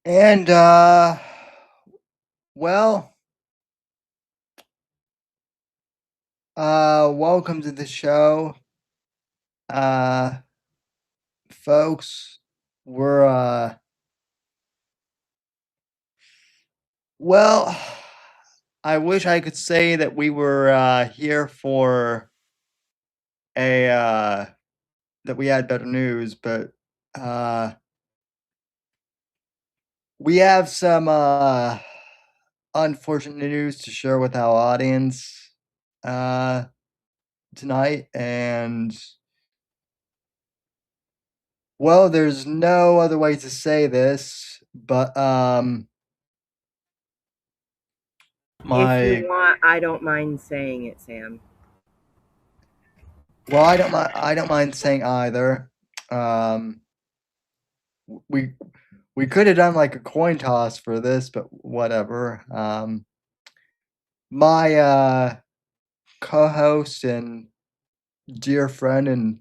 And well, welcome to the show. Uh Folks. We're well, I wish I could say that we were here for a that we had better news, but uh we have some unfortunate news to share with our audience uh tonight. And well, there's no other way to say this, but If you my want, I don't mind saying it, Sam. well, I don't mind saying either. Um we we could have done like a coin toss for this, but whatever. My co-host and dear friend and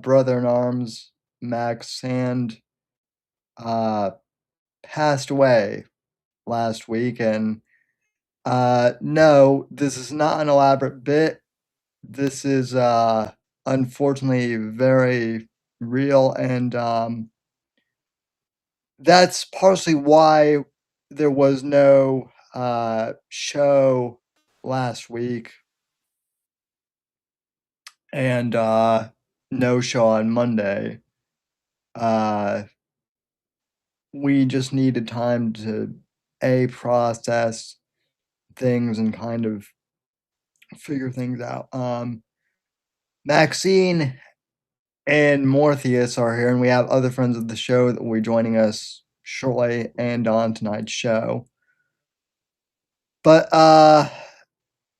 brother in arms, Max Sand, uh passed away last week. And no, this is not an elaborate bit. This is unfortunately very real. And that's partially why there was no show last week, and no show on Monday. Uh, we just needed time to process things and kind of figure things out. Maxine and Morpheus are here, and we have other friends of the show that will be joining us shortly and on tonight's show. But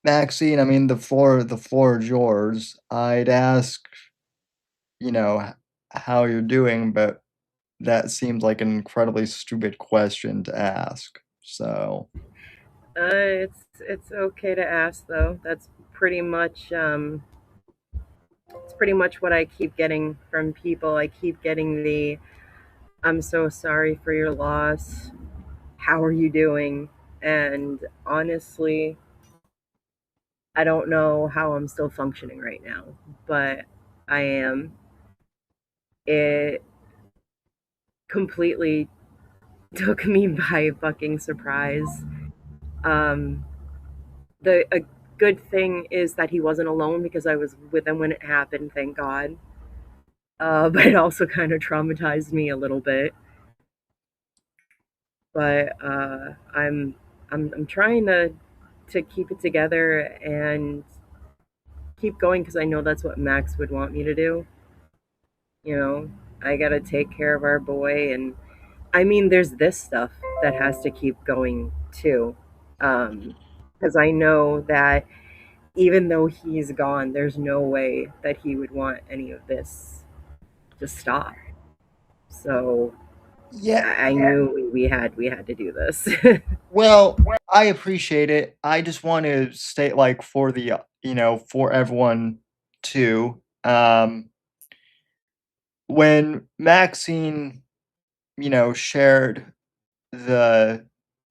Maxine, I mean, the floor is yours. I'd ask, you know, how you're doing, but that seems like an incredibly stupid question to ask. So, It's okay to ask though. That's pretty much it's pretty much what I keep getting from people. I keep getting the "I'm so sorry for your loss. How are you doing?" And honestly, I don't know how I'm still functioning right now, but I am. It completely took me by fucking surprise. Um, the a good thing is that he wasn't alone because I was with him when it happened, thank God. But it also kind of traumatized me a little bit. But I'm trying to keep it together and keep going because I know that's what Max would want me to do. You know, I gotta take care of our boy, and I mean, there's this stuff that has to keep going too. Because I know that even though he's gone, there's no way that he would want any of this to stop. So yeah, I knew we had to do this. well, I appreciate it. I just want to state, like, for the, for everyone too, when Maxine, shared the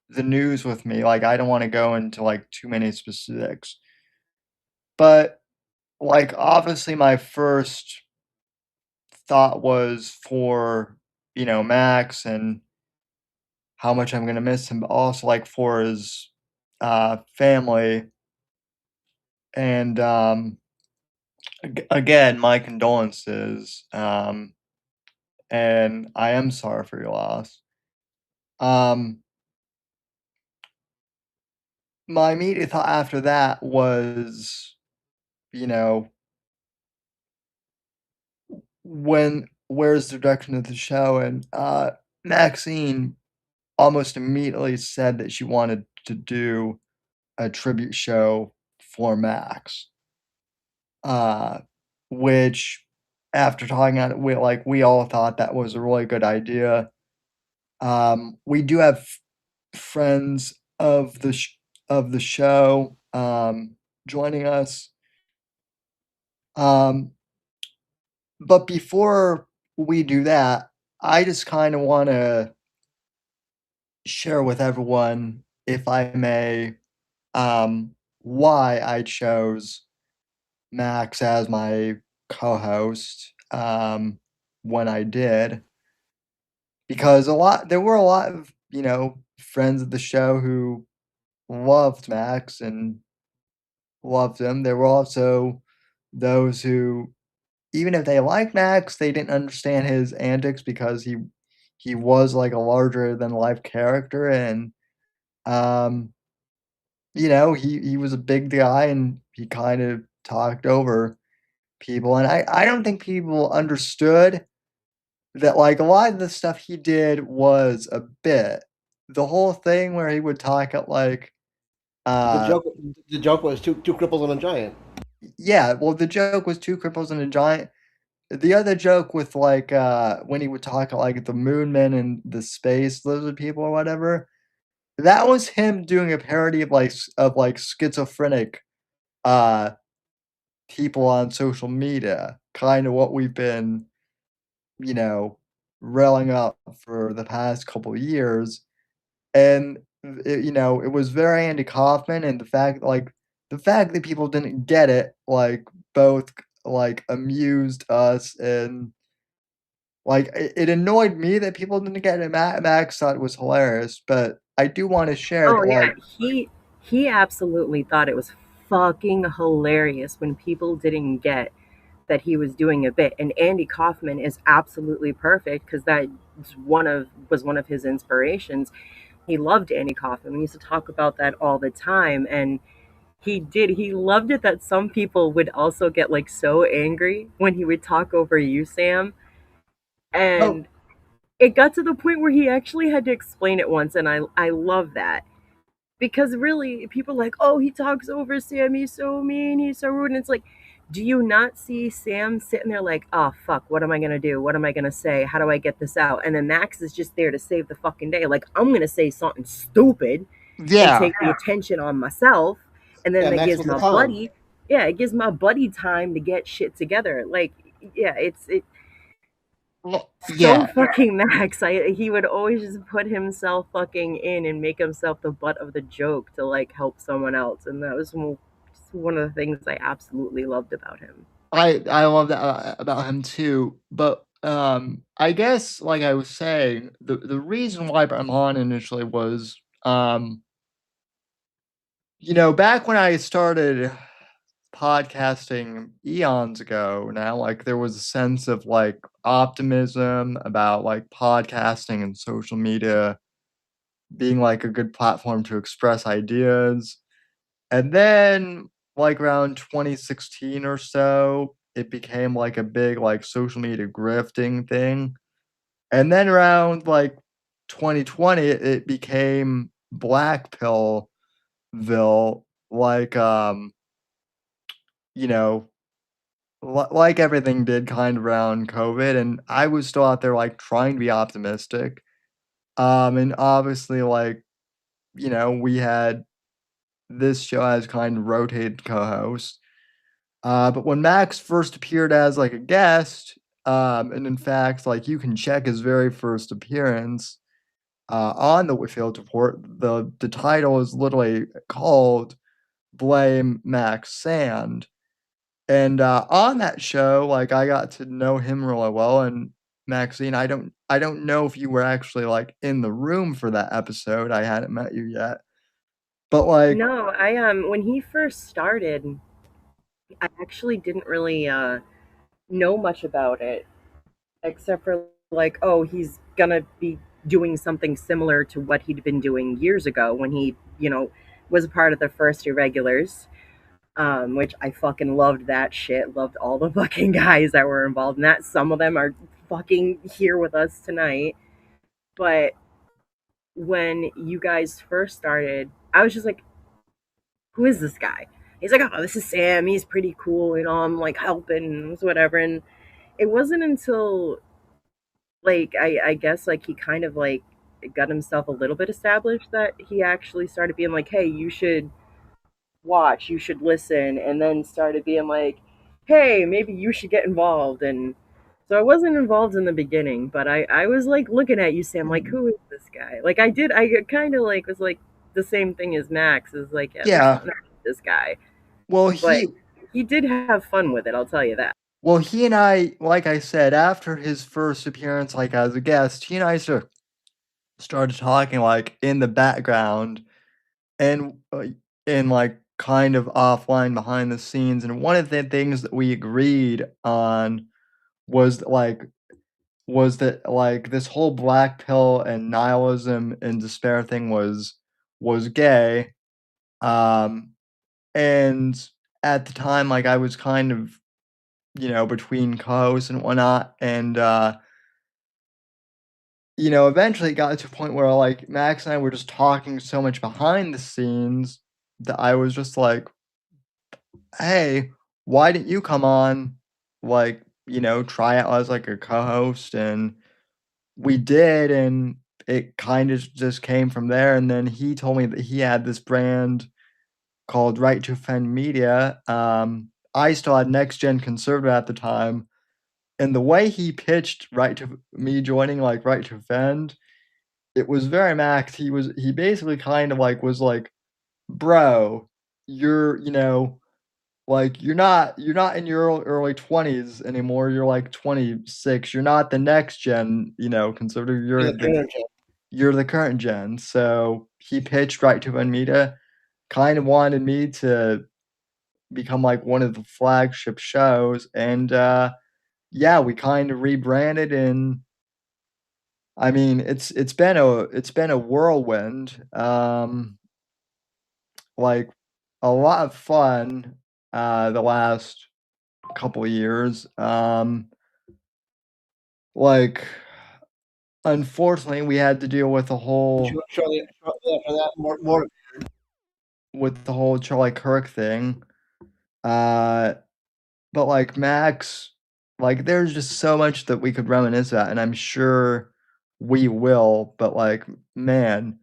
the news with me, like, I don't want to go into like too many specifics, but like obviously my first thought was for, Max and how much I'm gonna miss him, but also like for his family. And again, my condolences. And I am sorry for your loss. Um, my immediate thought after that was, you know, where's the direction of the show? And Maxine almost immediately said that she wanted to do a tribute show for Max. Uh, which after talking on it, we all thought that was a really good idea. We do have friends of the show joining us. Um, but before we do that, I just kind of want to share with everyone, if I may, why I chose Max as my co-host when I did, because there were a lot of friends of the show who loved Max and loved him. There were also those who, even if they liked Max, they didn't understand his antics because he was like a larger than life character, and um he was a big guy and he kind of talked over people, and I don't think people understood that, like, a lot of the stuff he did was a bit. The whole thing where he would talk at, like, The uh joke, the joke was two cripples and a giant. yeah, well, the joke was 2 cripples and a giant. The other joke with, like, when he would talk at, like, the moon men and the space lizard people or whatever, that was him doing a parody of, like, schizophrenic, uh, people on social media, kinda what we've been, you know, railing up for the past couple years. And it was very Andy Kaufman, and the fact that people didn't get it, like, both, like, amused us, and, like, it annoyed me that people didn't get it. Max thought it was hilarious, but I do wanna share Oh that, yeah, like. he absolutely thought it was fucking hilarious when people didn't get that he was doing a bit. And Andy Kaufman is absolutely perfect because that was one of his inspirations. He loved Andy Kaufman. We used to talk about that all the time, and he loved it that some people would also get like so angry when he would talk over you, Sam. Oh, And it got to the point where he actually had to explain it once, and I love that. Because really, people are like, oh, he talks over Sam, he's so mean, he's so rude. And it's like, do you not see Sam sitting there like, oh, fuck, what am I going to do? What am I going to say? How do I get this out? And then Max is just there to save the fucking day. Like, I'm going to say something stupid and yeah. take the attention on myself. And then Yeah, that Max gives was the my clown. buddy, yeah, it gives my buddy time to get shit together. Like, yeah, it's Well, so yeah. fucking Max. He would always just put himself fucking in and make himself the butt of the joke to like help someone else, and that was one of the things I absolutely loved about him. I love that about him too, but, I guess, like I was saying, the reason why I brought him on initially was, back when I started podcasting eons ago now, like, there was a sense of, like, optimism about, like, podcasting and social media being, like, a good platform to express ideas. And then, like, around 2016 or so, it became, like, a big, like, social media grifting thing. And then around, like, 2020, it became black pillville, like, you know, like everything did kind of around COVID, and I was still out there, like, trying to be optimistic. And obviously, like, we had this show as kind of rotated co-host. But when Max first appeared as, like, a guest, and in fact, like, you can check his very first appearance, on the Whitfield Report, the title is literally called "Blame Max Sand," and, on that show, like, I got to know him really well, and Maxine, I don't know if you were actually, like, in the room for that episode, I hadn't met you yet, but, like. No, I when he first started, I actually didn't really know much about it except for like, oh, he's gonna be doing something similar to what he'd been doing years ago when he, was a part of the first Irregulars, which I fucking loved that shit. Loved all the fucking guys that were involved in that. Some of them are fucking here with us tonight. But when you guys first started, I was just like, who is this guy? He's like, oh, this is Sam. He's pretty cool. I'm like helping, whatever. And it wasn't until like I guess like he kind of like got himself a little bit established that he actually started being like, hey, you should watch, you should listen, and then started being like, hey, maybe you should get involved. And so I wasn't involved in the beginning, but I was like looking at you, Sam, like, who is this guy. Like I kind of like was like the same thing as Max. Is like, yeah, there's Yeah. something wrong with this guy, Well, but he he did have fun with it. I'll tell you that. well, he and I, like I said, after his first appearance, like as a guest, he and I started talking like in the background and like kind of offline behind the scenes. And one of the things that we agreed on was that like this whole black pill and nihilism and despair thing was gay. Um, and at the time, like I was kind of between co-hosts and whatnot, and eventually it got to a point where like Max and I were just talking so much behind the scenes that I was just like, "Hey, why didn't you come on? Like, try out as like a co-host?" And we did, and it kind of just came from there. And then he told me that he had this brand called Right to Offend Media. I still had Next Gen Conservative at the time, and the way he pitched Right to me joining like Right to Offend, it was very Max. He basically kind of like was like, "Bro, you're like you're not in your early 20s anymore. You're like 26. You're not the next gen, conservative. You're the current gen. You're the current gen." So he pitched Right to Anita, kind of wanted me to become like one of the flagship shows, and yeah, we kind of rebranded, and I mean it's been a whirlwind. Like a lot of fun the last couple of years. Like unfortunately we had to deal Shortly after that, more. with the whole Charlie Kirk thing. Uh but like Max, like there's just so much that we could reminisce at, and I'm sure we will, but like man,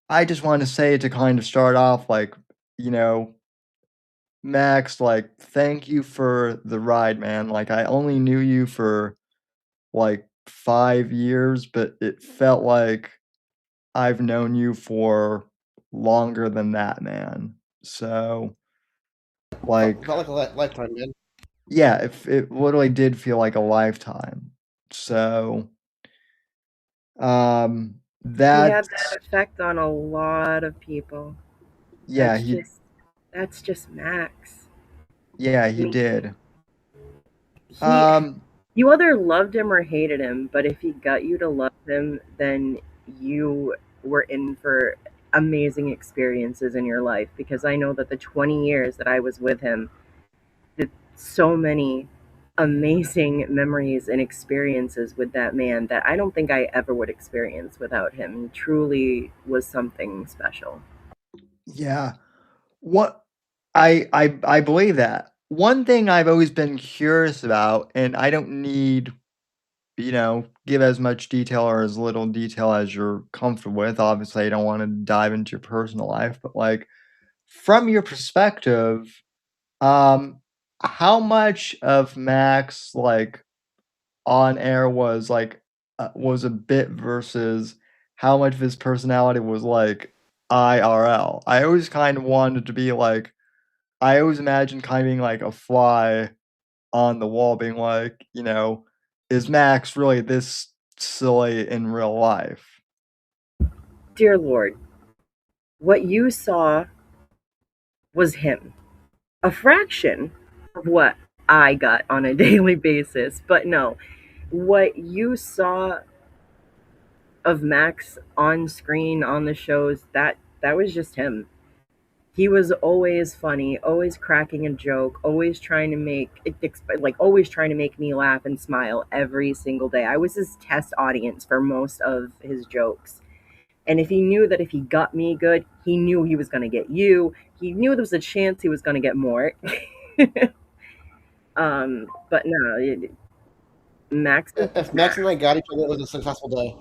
I just want to say to kind of start off like, you know, Max, like thank you for the ride, man. Like I only knew you for like 5 years, but it felt like I've known you for longer than that, man. So, like, Felt like a lifetime, man. yeah, it literally did feel like a lifetime. So, He had that's that effect on a lot of people. yeah, That's he just that's just Max. yeah, I he mean, did. he Um, you either loved him or hated him, but if he got you to love him, then you were in for amazing experiences in your life because I know that the 20 years that I was with him did so many amazing memories and experiences with that man that I don't think I ever would experience without him. He truly was something special. yeah. What I believe that. One thing I've always been curious about, and I don't need give as much detail or as little detail as you're comfortable with. Obviously, I don't want to dive into your personal life, but like from your perspective, um, how much of Max like on air was a bit versus how much of his personality was like IRL. I always kind of wanted to be like I always imagined kind of being like a fly on the wall being like, is Max really this silly in real life? Dear Lord, what you saw was him. A fraction of what I got on a daily basis. But no, what you saw of Max on screen on the shows, that was just him. He was always funny, always cracking a joke, always trying to make it like always trying to make me laugh and smile every single day. I was his test audience for most of his jokes. And if he knew that if he got me good, he knew he was going to get you. He knew there was a chance he was going to get more. But no, Max is If just Max and I Max. got each other, it was a successful day.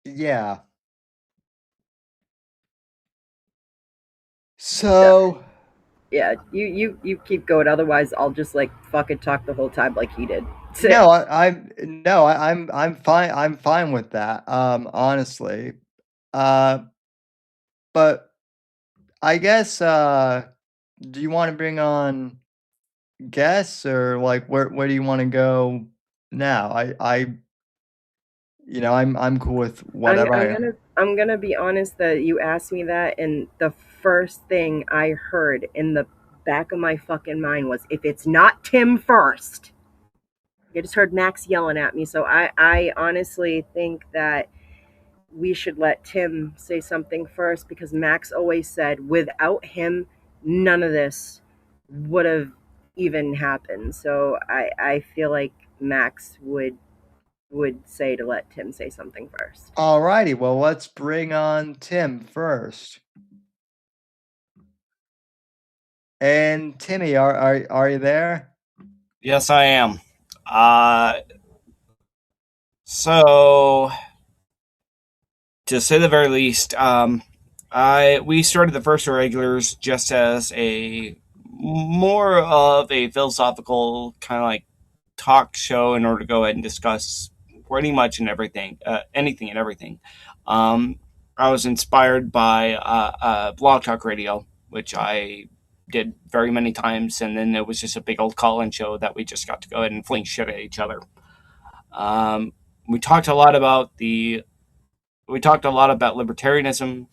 Yeah. Yeah. So, Yeah, you keep going. Otherwise, I'll just like fucking talk the whole time like he did. No, I'm no, I'm fine. I'm fine with that. Honestly, uh, but I guess do you want to bring on guests or like where do you want to go now? I'm cool with I'm whatever. I'm gonna I'm gonna be honest that you asked me that, and the first thing I heard in the back of my fucking mind was, if it's not Tim first. I just heard Max yelling at me, so I honestly think that we should let Tim say something first, because Max always said without him, none of this would have even happened. So I feel like Max would say to let Tim say something first. Alrighty, well let's bring on Tim first. And Timmy, are you there? Yes, I am. Uh, so to say the very least, I we started the first regulars just as a more of a philosophical kind of like talk show in order to go ahead and discuss pretty much and everything, anything and everything. Um, I was inspired by Blog Talk Radio, which I did very many times, and then it was just a big old call-in show that we just got to go ahead and fling shit at each other. Um, we talked a lot about libertarianism,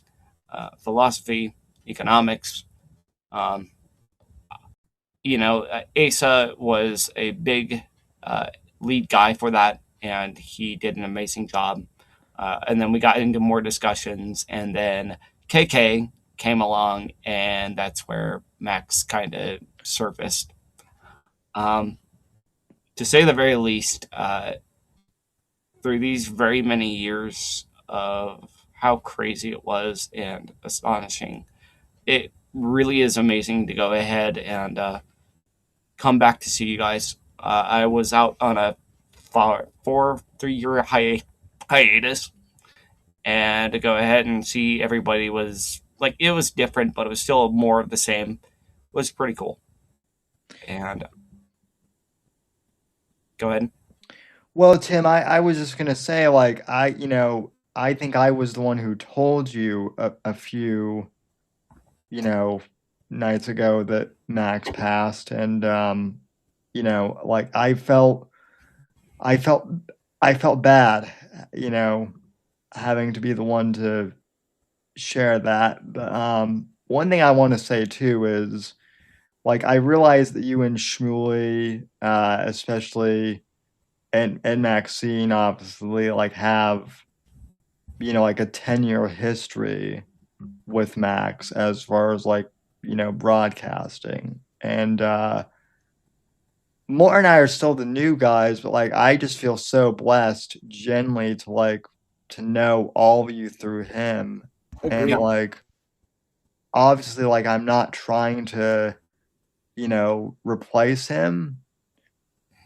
philosophy, economics. Um, Asa was a big uh, lead guy for that, and he did an amazing job. And then we got into more discussions, and then KK came along, and that's where Max kind of surfaced. Um, to say the very least, through these very many years of how crazy it was and astonishing, it really is amazing to go ahead and come back to see you guys. I was out on a 3 year hiatus, and to go ahead and see everybody was like, it was different, but it was still more of the same. It was pretty cool. And go ahead. Well, Tim, I was just gonna say, like, I think I was the one who told you a few, you know, nights ago that Max passed, and like I felt, I felt bad, you know, having to be the one to share that. But one thing I want to say too is, like, I realize that you and Shmuley, especially, and Maxine, obviously, like, have like a 10-year history with Max as far as like broadcasting, and Moore and I are still the new guys, but like I just feel so blessed genuinely to like to know all of you through him, and Agreed. like obviously like I'm not trying to replace him.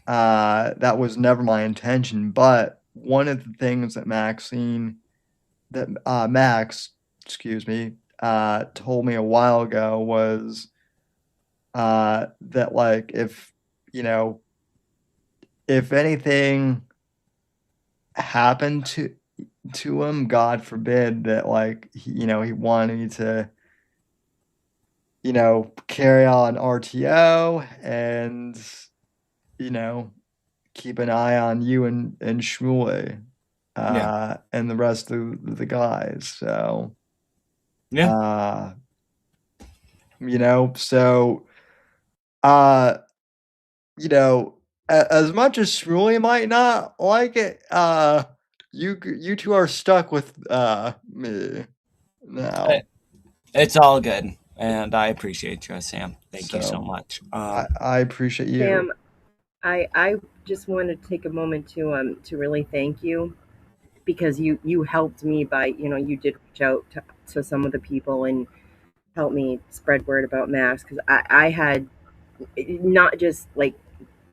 That was never my intention, but one of the things that Max, excuse me, told me a while ago was that like you know if anything happened to him, God forbid, that like he wanted me to carry on RTO and you know keep an eye on you and Shmuley Yeah. and the rest of the guys. So Yeah. uh so uh as much as Shmuley might not like it, you two are stuck with me now. It's all good. And I appreciate you, Sam. Thank you so So much. I appreciate you. Sam, I just wanted to take a moment to really thank you, because you helped me by, you did reach out to some of the people and help me spread word about Max, because I had not just like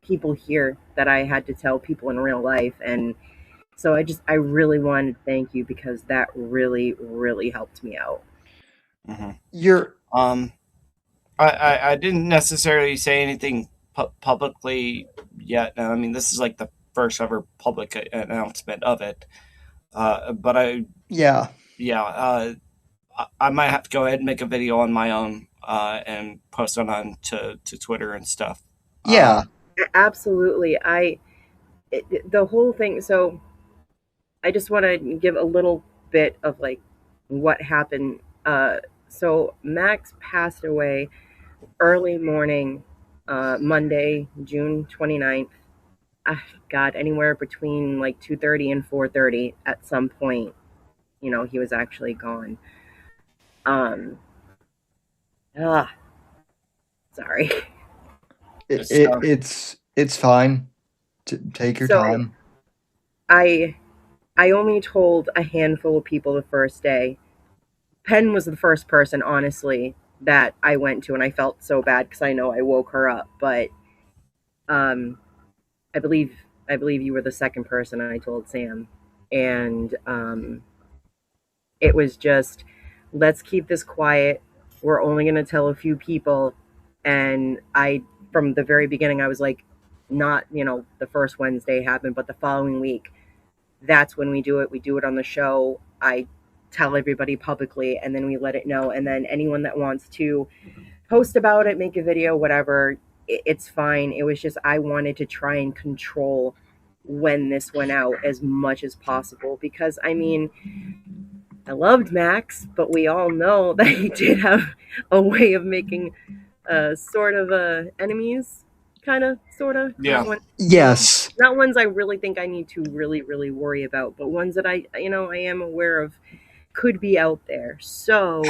people here that I had to tell people in real life. And so I really wanted to thank you, because that really, really helped me out. mhm. You're Um, I didn't necessarily say anything publicly yet. I mean, this is like the first ever public announcement of it. But Yeah. yeah, I might have to go ahead and make a video on my own and post it on to Twitter and stuff. Yeah. Absolutely. The whole thing. So I just want to give a little bit of like what happened. So Max passed away early morning, Monday, June 29th. God, anywhere between like 2:30 and 4:30 at some point, he was actually gone. Um, ah, sorry. So It's fine. Take your So time. I I only told a handful of people the first day. Penn was the first person, honestly, that I went to, and I felt so bad because I know I woke her up. But um, I believe I believe you were the second person I told Sam, and it was just, let's keep this quiet. We're only going to tell a few people, and from the very beginning, I was like, not the first Wednesday happened, but the following week. That's when we do it. We do it on the show. I tell everybody publicly, and then we let it know. And then anyone that wants to post about it, make a video, whatever, it's fine. It was just I wanted to try and control when this went out as much as possible because I mean, I loved Max, but we all know that he did have a way of making sort of enemies, kind of, sort of. yeah, Yes. Not ones I really think I need to really, really worry about, but ones that I am aware of could be out there. So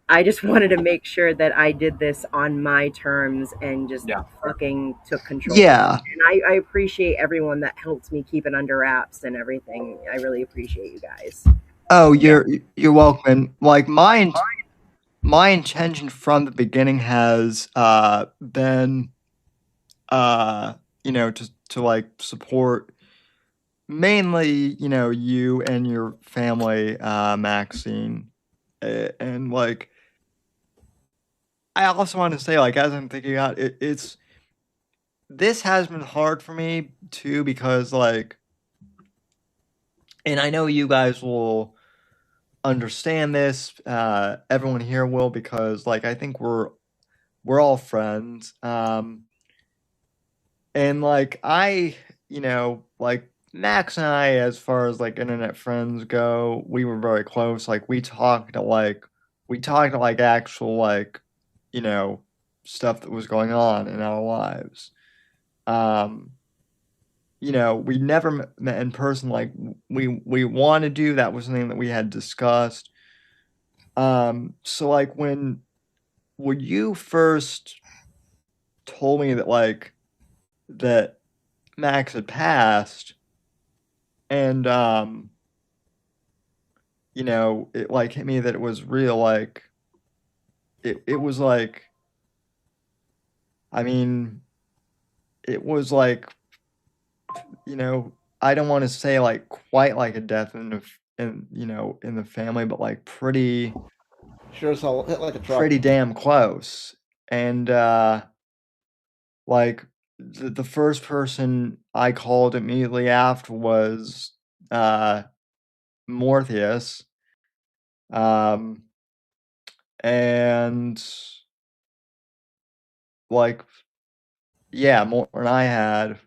I just wanted to make sure that I did this on my terms and just yeah, fucking took control. Yeah. And I appreciate everyone that helps me keep it under wraps and everything. I really appreciate you guys. Oh, you're welcome. Like my intention from the beginning has been to like support mainly, you and your family, Maxine. And like I also want to say, like, as I'm thinking out, it's this has been hard for me too because like, and I know you guys will understand this. Everyone here will because like I think we're all friends. And like like Max and I, as far as like internet friends go, we were very close. Like we talked to like actual like, you know, stuff that was going on in our lives. Um, we never met in person. Like we want to do that was something that we had discussed. So like when you first told me that like that Max had passed, and it like hit me that it was real. Like it was like, I mean, it was like, I don't want to say like quite like a death in the family, but like Sure as hell hit like a truck. pretty damn close. And like the first person I called immediately after was Morpheus. Um, and like, yeah, more than I had.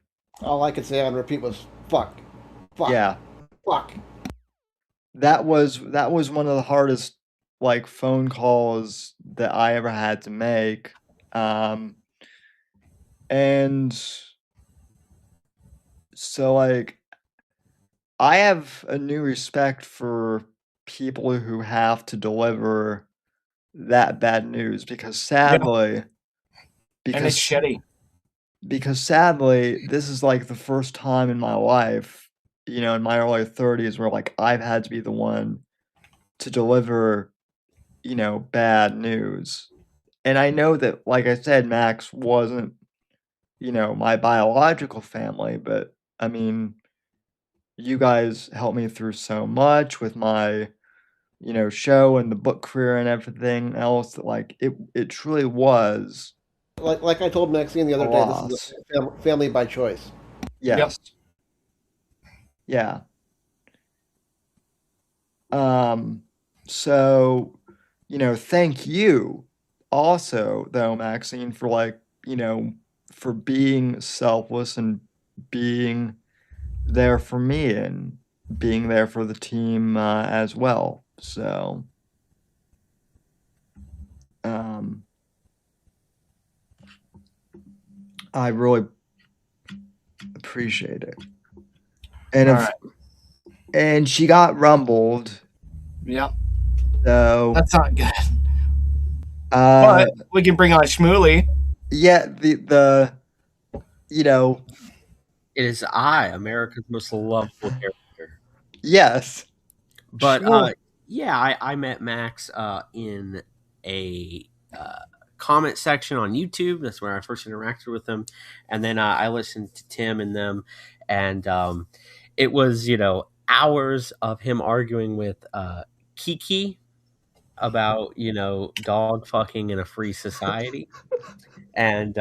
All I could say on repeat was fuck, fuck, Yeah, fuck. that was one of the hardest like phone calls that I ever had to make. Um, and so like I have a new respect for people who have to deliver that bad news because yeah, sadly and it's because shitty. because sadly this is like the first time in my life, in my early 30s where like I've had to be the one to deliver, bad news. And I know that like I said Max wasn't, my biological family, but I mean, you guys helped me through so much with my show and the book career and everything else, that like it truly was Like I told Maxine the a other day, this is loss. a family by choice. Yep. Yes. Yeah. Um, so, thank you also though, Maxine, for like, for being selfless and being there for me and being there for the team as well. So, um, I really appreciate it. And All if right. and she got rumbled, Yep. so That's not good. uh But we can bring on Shmuley. yeah, the you know, It is I, America's most lovable character. yes. But Sure. yeah, I met Max in a comment section on YouTube. That's where I first interacted with him, and then I listened to Tim and them, and it was hours of him arguing with Kiki about dog fucking in a free society, and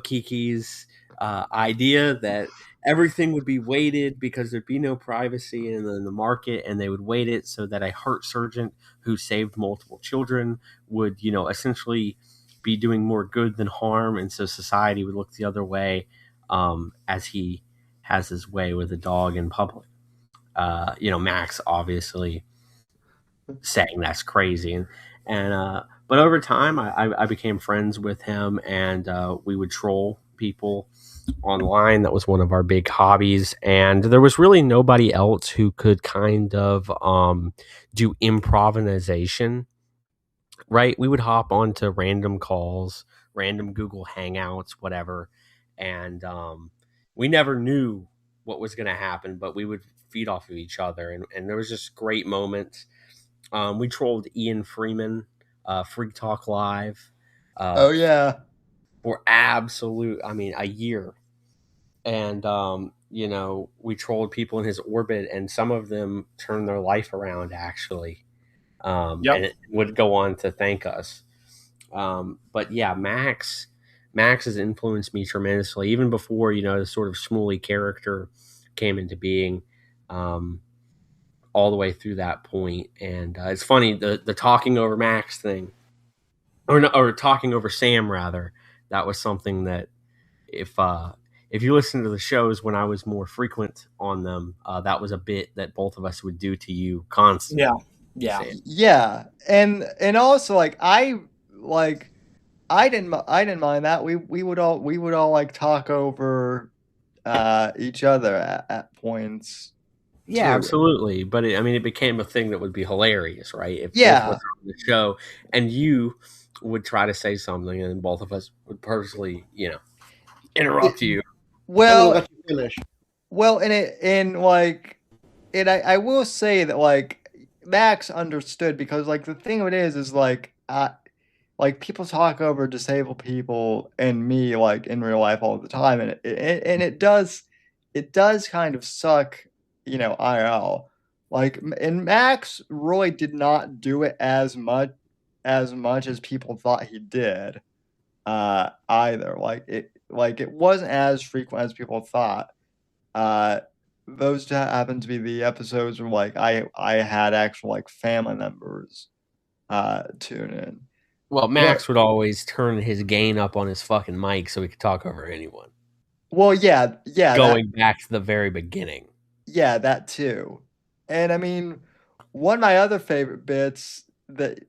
Kiki's idea that everything would be weighted because there'd be no privacy in the market, and they would weight it so that a heart surgeon who saved multiple children would essentially be doing more good than harm, and so society would look the other way, as he has his way with a dog in public. Max obviously saying that's crazy, and but over time I became friends with him, and we would troll people online. That was one of our big hobbies, and there was really nobody else who could kind of do improvisation. Right, we would hop onto random calls, random Google Hangouts, whatever, and we never knew what was going to happen, but we would feed off of each other, and there was just great moments. We trolled Ian Freeman, Freak Talk Live, Oh yeah. for absolute, a year. And, we trolled people in his orbit, and some of them turned their life around, actually, Yep. and it would go on to thank us. But yeah, Max has influenced me tremendously, even before, the sort of Shmuley character came into being. All the way through that point. And it's funny, the talking over Max thing, or talking over Sam rather. That was something that if you listen to the shows when I was more frequent on them, that was a bit that both of us would do to you constantly. Yeah. Sam. Yeah. And also like I didn't mind that. We would all like talk over each other at points Yeah, too. absolutely. But it became a thing that would be hilarious, right? If both Yeah. of us were on the show and you would try to say something, and both of us would purposely, interrupt you. I'm Well, gonna let you finish. I will say that like Max understood, because like the thing of it is like people talk over disabled people and me like in real life all the time, and it does kind of suck, IRL. Like, and Max really did not do it as much as people thought he did, either. Like it wasn't as frequent as people thought. Uh, those happened to be the episodes where like I had actual like family members tune in. Well, But Max would always turn his gain up on his fucking mic so he could talk over anyone. well, yeah, Going back to the very beginning. that too. And I mean, one of my other favorite bits that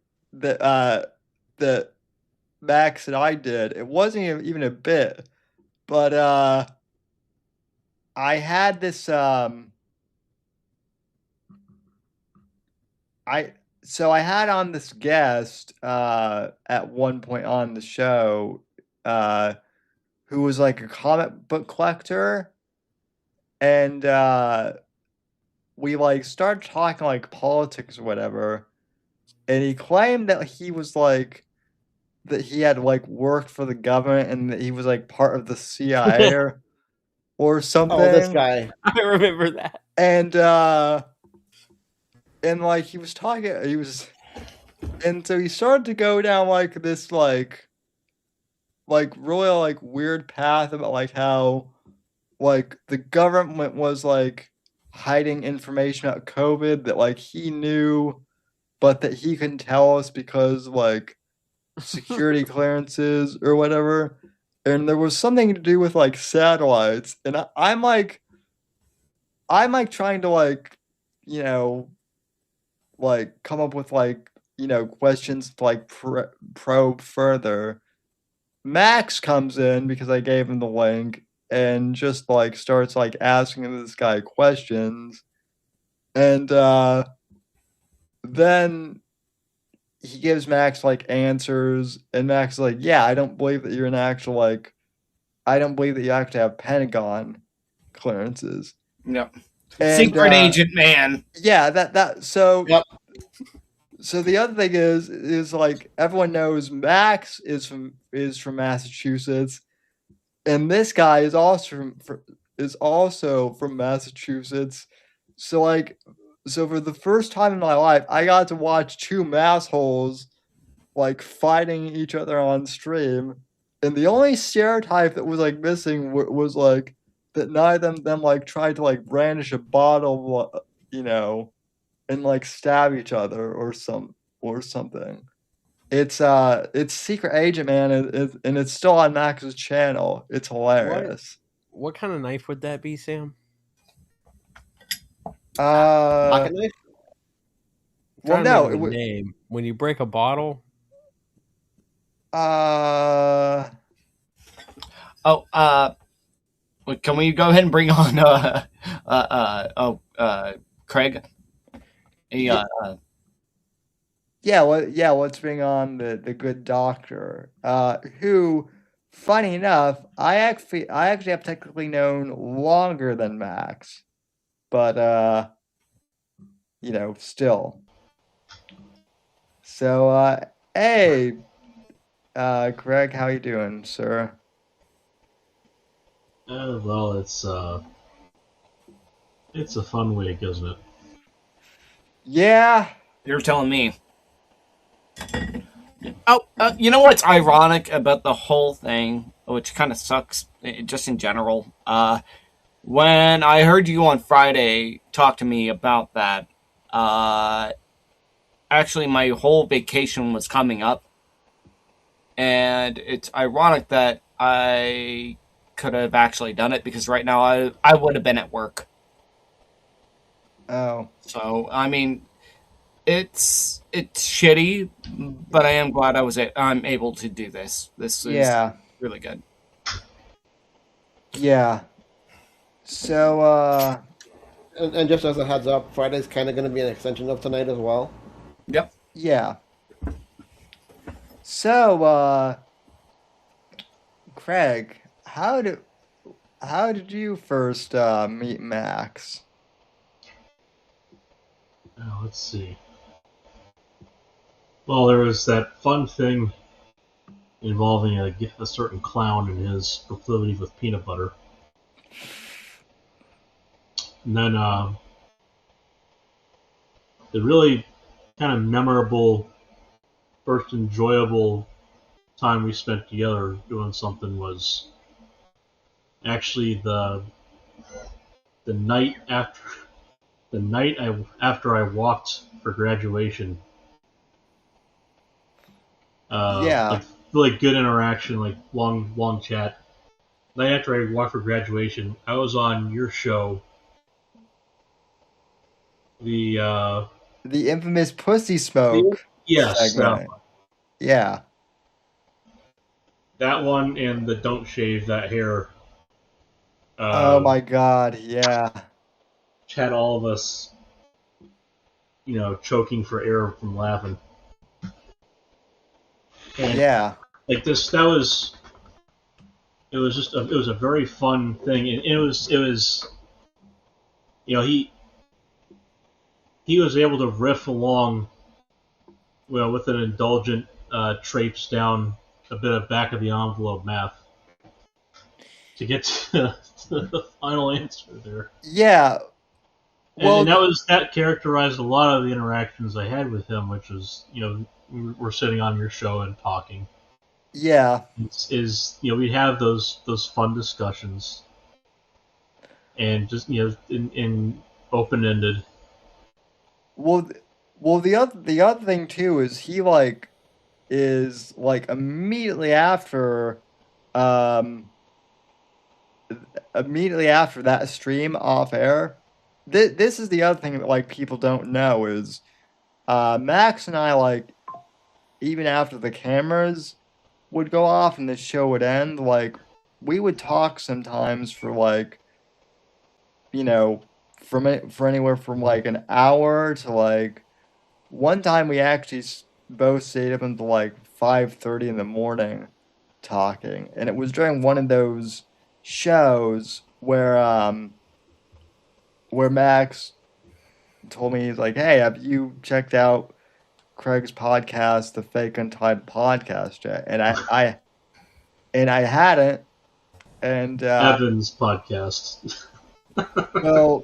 Max and I did, it wasn't even a bit, but I had this I had on this guest at one point on the show, who was like a comic book collector, and we like started talking like politics or whatever, and he claimed that he had like worked for the government and that he was like part of the CIA or Oh, this something. guy. I remember that. And and like he was talking, and so he started to go down like this like really like weird path about like how like the government was like hiding information about COVID that like he knew, but that he couldn't tell us because like security clearances or whatever. And there was something to do with like satellites, and I'm like trying to like you know like come up with like questions to like probe further. Max comes in because I gave him the link and just like starts like asking this guy questions, and then he gives Max like answers, and Max is like, "Yeah, I don't believe that you're an actual like, I don't believe that you have to have Pentagon clearances." Yep. And Secret agent man. yeah, that so Yep. so the other thing is like everyone knows Max is from Massachusetts, and this guy is also from Massachusetts. So like, so for the first time in my life, I got to watch two massholes like fighting each other on stream, and the only stereotype that was like missing was like that neither of them like tried to like brandish a bottle, and like stab each other or something. It's Secret Agent Man, and it's still on Max's channel. It's hilarious. What kind of knife would that be, Sam? Pocket knife? Well, Trying to think no, of a name. When you break a bottle. Can we go ahead and bring on Craig? Yeah, let's bring on the good doctor. Who, funny enough, I actually have technically known longer than Max, but still. So, hey, Greg, how you doing, sir? Well, it's a fun week, isn't it? Yeah. You're telling me. Oh, you know what's ironic about the whole thing, which kind of sucks, just in general. When I heard you on Friday talk to me about that, actually my whole vacation was coming up, and it's ironic that I could have actually done it because right now I would have been at work. Oh. So I mean, it's shitty, but I am glad I'm able to do this. This is really good. Yeah. So And just as a heads up, Friday's kind of going to be an extension of tonight as well. Yep. yeah. So Craig, how did you first meet Max? Let's see. Well, there was that fun thing involving a certain clown and his proclivity with peanut butter. And then the really kind of memorable, first enjoyable time we spent together doing something was actually the night after I walked for graduation. Like really good interaction, like long chat. Night after I walked for graduation, I was on your show. The infamous Pussy Smoke. Yes, segment. Yeah. That one and the Don't Shave That Hair. Oh my God, yeah. Had all of us, choking for air from laughing. And like this, it was a very fun thing, and it was, he was able to riff along, with an indulgent traipse down a bit of back of the envelope math to get to the final answer there. Yeah. Well, and that characterized a lot of the interactions I had with him, which was, we're sitting on your show and talking. yeah. We have those fun discussions, and just in open ended. Well, the other thing too is he is immediately um after that stream off air. This is the other thing that people don't know is Max and I even after the cameras would go off and the show would end, we would talk sometimes for for anywhere from an hour to one time we actually both stayed up until 5:30 in the morning talking, and it was during one of those shows where Max told me, he's like, "Hey, have you checked out Craig's podcast, the Fake Untied Podcast yet?" And I hadn't, and Evan's podcast. well,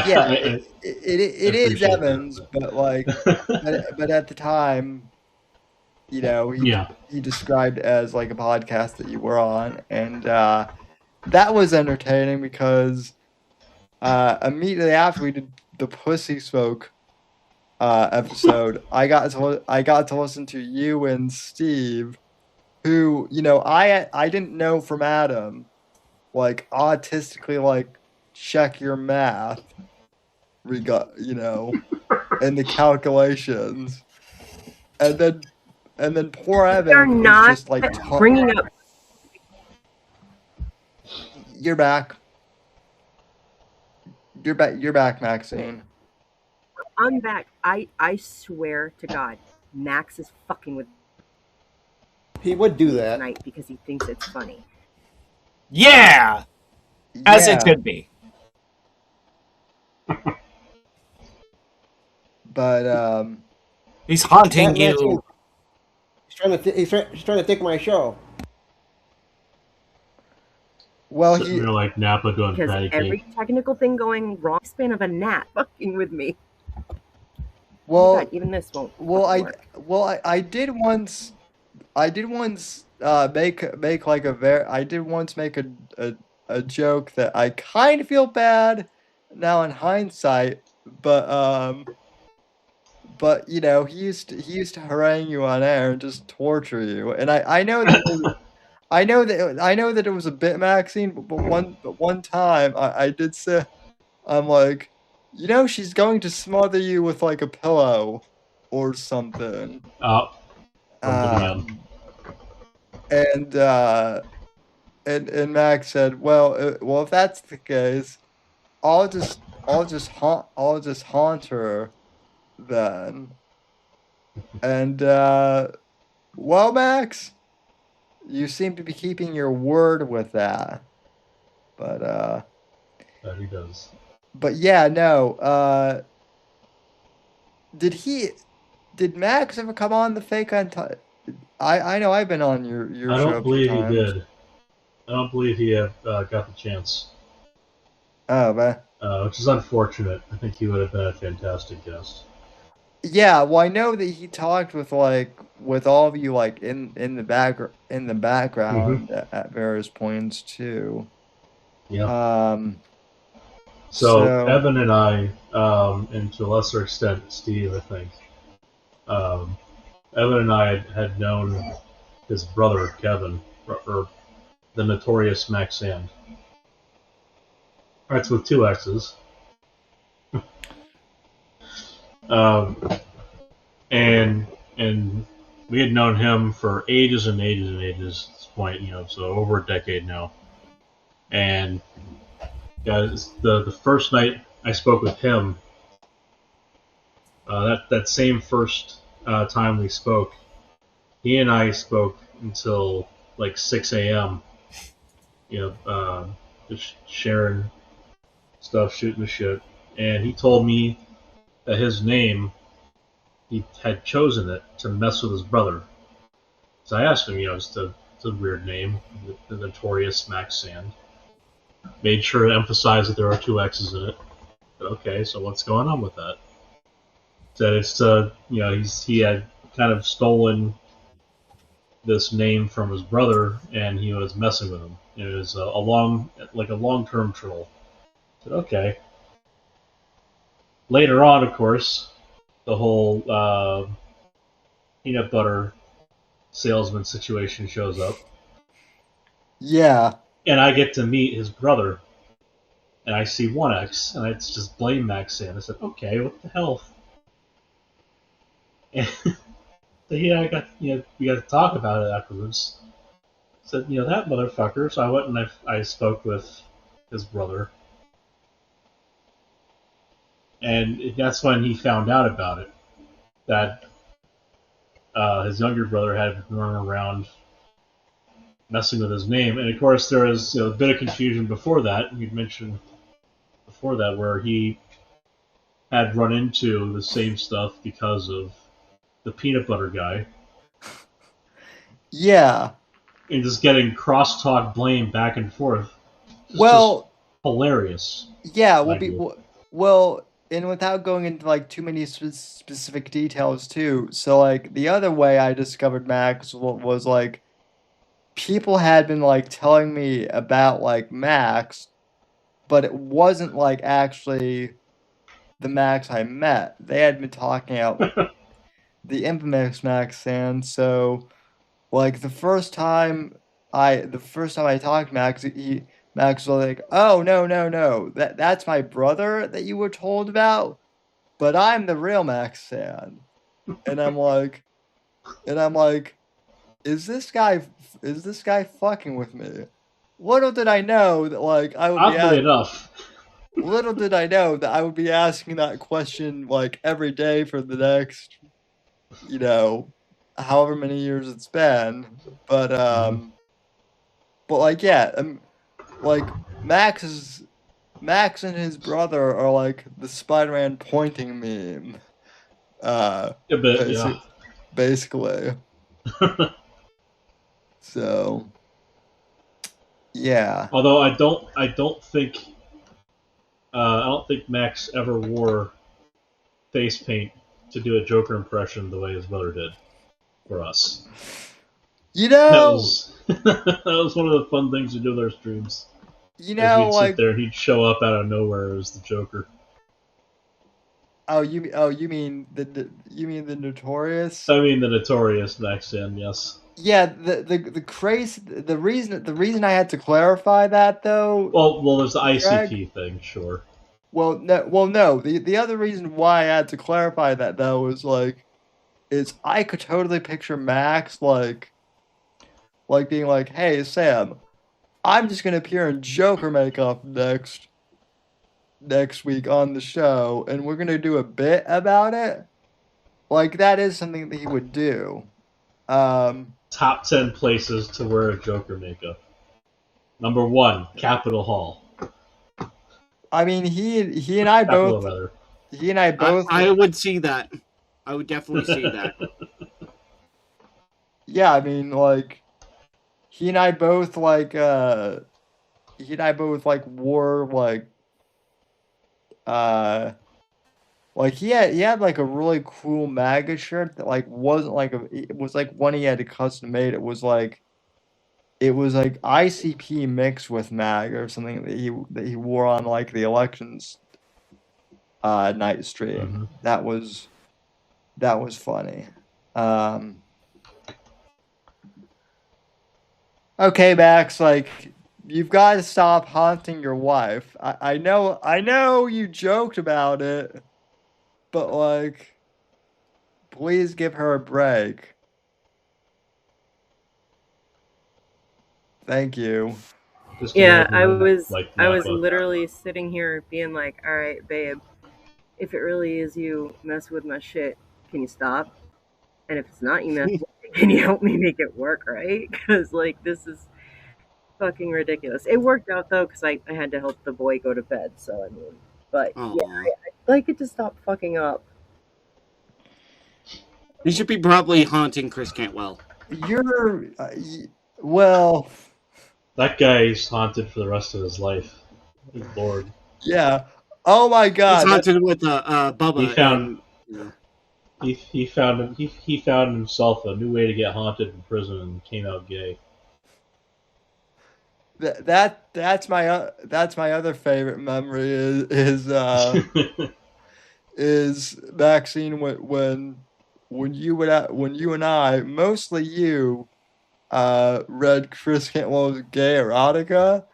yeah, I it is appreciate Evans, that, but at the time, yeah. he described it as a podcast that you were on, and that was entertaining because immediately after we did the Pussy Smoke episode, I got to listen to you and Steve, who I didn't know from Adam, autistically check your math, and the calculations, and then poor They're Evan was not just bringing up. You're back. You're back, Maxine. I'm back. I swear to God, Max is fucking with He would do me that. tonight because he thinks it's funny. Yeah, as it Yeah, should be. but He's haunting That Maxine, you. he's trying to take my show. well, Sitting he there like Napa doing Because patty every cake. technical thing going wrong, span of a gnat fucking with me. well, God, even this won't well, fucking work. I did once make I did once make a joke that I kind of feel bad now in hindsight, but he used to harangue you on air and just torture you, and I know that I know that it was a bit, Maxine, but one time I did say, I'm like, she's going to smother you with a pillow or something. From the man. Um, and and Max said, well, if that's the case, I'll just haunt her then. And well, Max, you seem to be keeping your word with that. But That he does. but yeah, no. Did Max ever come on the Fake Untied? I know I've been on your I show don't a few believe he times. did. I don't believe he got the chance, Oh, man. which is unfortunate. I think he would have been a fantastic guest. Yeah, well, I know that he talked with with all of you in the Mm-hmm. background at various points too. Yeah. Um, So so Evan and I, and to a lesser extent Steve, I think, um, Evan and I had known his brother Kevin, or the notorious Max Sand. That's with two X's. Um, and we had known him for ages and ages and ages at this point, so over a decade now. And the first night I spoke with him, that same first time we spoke, he and I spoke until 6 a.m. Just sharing stuff, shooting the shit. And he told me that his name, he had chosen it to mess with his brother. So I asked him, it's a weird name, the notorious Max Sand. Made sure to emphasize that there are two X's in it. Okay, so what's going on with that? Said it's he had kind of stolen this name from his brother, and he was messing with him. It was a long-term troll. I said, okay. Later on, of course, the whole peanut butter salesman situation shows up, Yeah. and I get to meet his brother, and I see 1X, and it's just blame Max in. I said, okay, what the hell? And so yeah, we got to talk about it afterwards. I said, that motherfucker. So I went and I spoke with his brother, and that's when he found out about it. That his younger brother had been running around messing with his name, and of course there was a bit of confusion before that. You'd mentioned before that where he had run into the same stuff because of the peanut butter guy, Yeah. and just getting crosstalk blame back and forth. It's just Well, hilarious. yeah, in my view. well, and without going into like too many specific details too. So like the other way I discovered Max was like people had been like telling me about like Max, but it wasn't like actually the Max I met. They had been talking about the infamous Max, and so like the first time I talked to Max, Max was like, "Oh no, no, no, that's my brother that you were told about, but I'm the real Max San." And I'm like, is this guy fucking with me? Little did I know that like I would be Oddly enough, little did I know that I would be asking that question like every day for the next, you know, however many years it's been. But but like yeah, like Max is Max and his brother are like the Spider-Man pointing meme. a bit, yeah. Basic, basically. So yeah. Although I don't think Max ever wore face paint to do a Joker impression the way his brother did for us. You That know, was that was one of the fun things to do with our streams. As we'd sit like there and he'd show up out of nowhere as the Joker. you mean you mean the Notorious? I mean the notorious Max N, yes. Yeah, the crazy the reason I had to clarify that though, Well, there's the Greg. ICP thing, sure. Well, no. The other reason why I had to clarify that though is I could totally picture Max like being like, "Hey Sam, I'm just gonna appear in Joker makeup next week on the show, and we're gonna do a bit about it." Like that is something that he would do. Um, Top 10 places to wear a Joker makeup. Number 1, Capitol Hall. I mean, he and I Capitol, both rather. he and I both I would see that. I would definitely see that. yeah. I mean, like he and I both he and I both like wore uh he had like a really cool MAGA shirt that like wasn't like it was like one he had custom made. It was like ICP mixed with MAGA or something that he wore on like the elections night stream. Mm-hmm. That was funny. Um okay, Max, like you've got to stop haunting your wife. I know you joked about it, but like please give her a break. Thank you. Just Yeah, imagine him, like, I was Nappa. literally sitting here being like, "All right, babe, if it really is you messing with my shit, can you stop? And if it's not you messing with it, can you help me make it work, right? Because like this is fucking ridiculous." It worked out though, because I had to help the boy go to bed. So I mean, but yeah, Aw. I'd like it to stop fucking up. You should be probably haunting Chris Cantwell. You're well, That guy's haunted for the rest of his life. Good Lord. yeah. Oh my It's god, haunted with He Bubba found and you know. he found himself a new way to get haunted in prison and came out gay. that's my other favorite memory is Maxine when you and I, mostly you, read Chris Cantwell's gay erotica,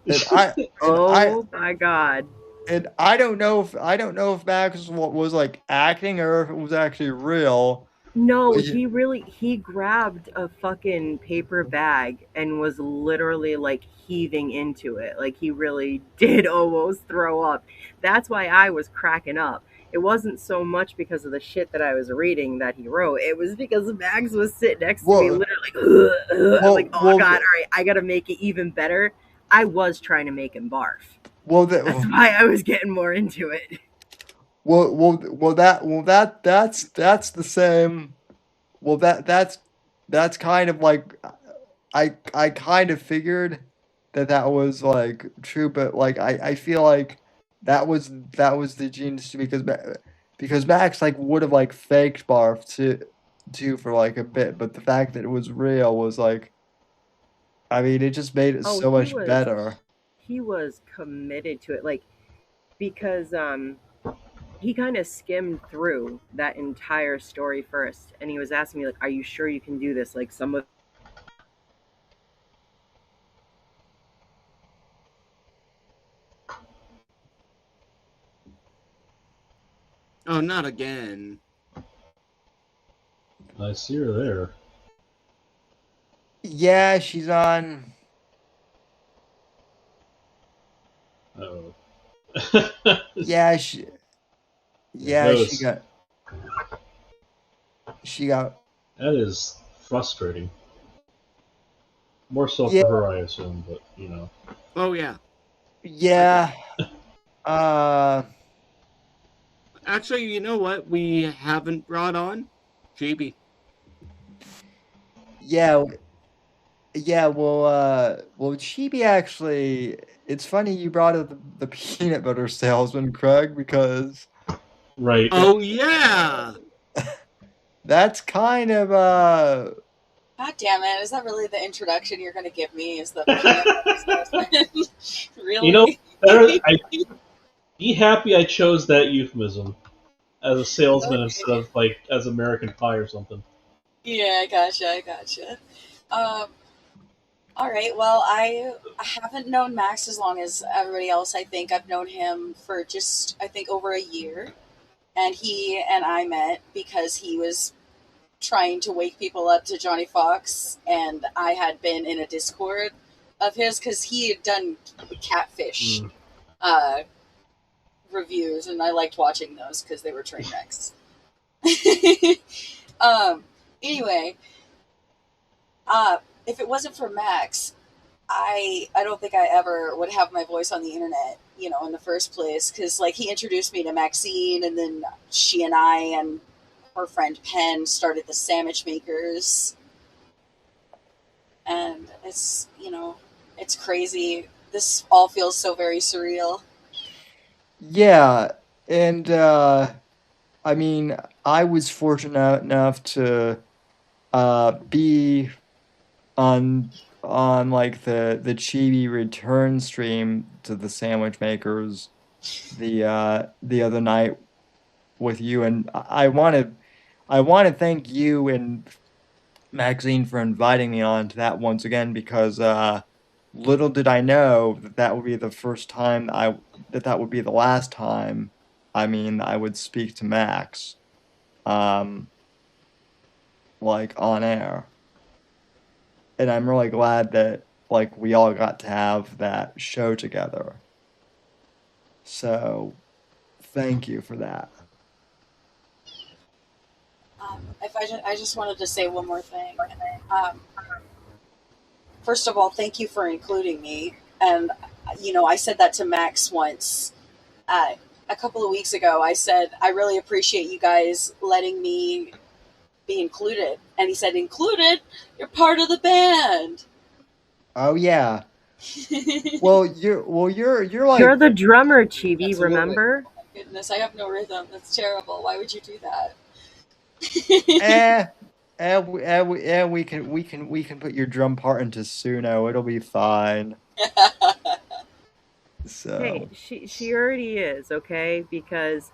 and I and I Oh my god. and I don't know if Max was like acting or if it was actually real. No, But he grabbed a fucking paper bag and was literally like heaving into it. Like he really did almost throw up. That's why I was cracking up. It wasn't so much because of the shit that I was reading that he wrote. It was because Max was sitting next to me, well, literally like, ugh, ugh. I'm like, oh god, well, all right, I gotta make it even better. I was trying to make him barf. well, That's why I was getting more into it. that's the same. Well, that's kind of like I kind of figured that was like true, but like I feel like that was the genius because Max like would have like faked barf too for like a bit, but the fact that it was real was like I mean it just made it Oh, so much better. he was committed to it, like because he kind of skimmed through that entire story first, and he was asking me like, "Are you sure you can do this?" Like some of Oh, not again. I see her there. Yeah, she's on. Oh. Yeah, Yeah, that she was she got. that is frustrating. More so Yeah, for her, I assume, but you know. Oh yeah, I bet. yeah. Uh, Actually, you know what? We haven't brought on JB. yeah, yeah. Well, Chibi actually. It's funny you brought up the peanut butter salesman, Craig, because Right. Oh yeah. that's kind of God damn it! Is that really the introduction you're going to give me? Is the peanut butter salesman? You know, Really? be happy I chose that euphemism as a salesman instead Okay. of like as American Pie or something. Yeah, I gotcha. I gotcha. Um, all right. Well, I haven't known Max as long as everybody else. I think I've known him for just I think over a year, and he and I met because he was trying to wake people up to Johnny Fox, and I had been in a Discord of his because he had done catfish Mm. uh, reviews, and I liked watching those because they were train wrecks. um, anyway, if it wasn't for Max, I don't think I ever would have my voice on the internet, in the first place, because like he introduced me to Maxine, and then she and I and her friend Penn started the Sandwich Makers, and it's crazy. This all feels so very surreal. yeah, and I mean I was fortunate enough to be on like the Chibi return stream to the sandwich makers the other night with you and I want to thank you and Maxine for inviting me on to that once again because little did I know that that would be the first time that would be the last time I would speak to Max um like on air. And I'm really glad that like we all got to have that show together. So thank you for that. If I just wanted to say one more thing. Um, First of all, thank you for including me. And I said that to Max once. A couple of weeks ago, I said, I really appreciate you guys letting me be included. And he said, included? You're part of the band. Oh yeah. Well, you're You're like the drummer, Chibi, That's horrible. remember? Oh my goodness, I have no rhythm. That's terrible. Why would you do that? eh. We can put your drum part into Suno. It'll be fine. Hey, So she already is, okay? Because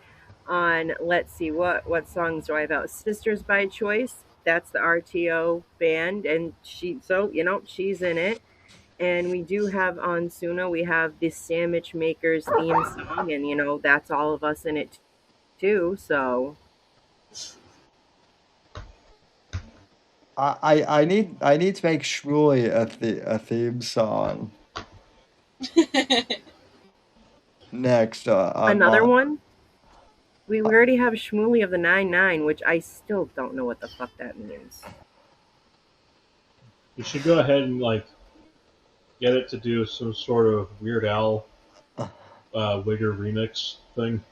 on, let's see, what songs do I have out? Sisters by Choice, that's the RTO band, and she's in it. And we do have on Suno, we have the Sandwich Makers theme song, and that's all of us in it too. So I need to make Shmuley a theme song next. another one, we already have Shmooly of the 99, which I still don't know what the fuck that means. You should go ahead and like get it to do some sort of Weird Al Wigger remix thing.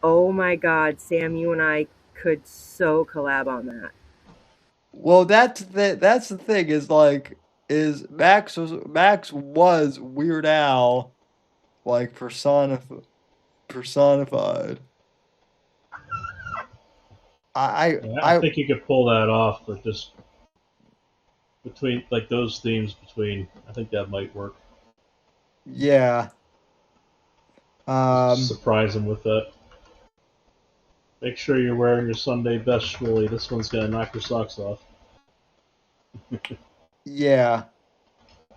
Oh my god, Sam, you and I could so collab on that. Well, that's the thing is like is Max was Weird Al like personified. I Yeah, I I, think you could pull that off, but just between like those themes between, I think that might work. yeah. Just Um surprise them with that. Make sure you're wearing your Sunday best, Shmuley. This one's gonna knock your socks off. yeah.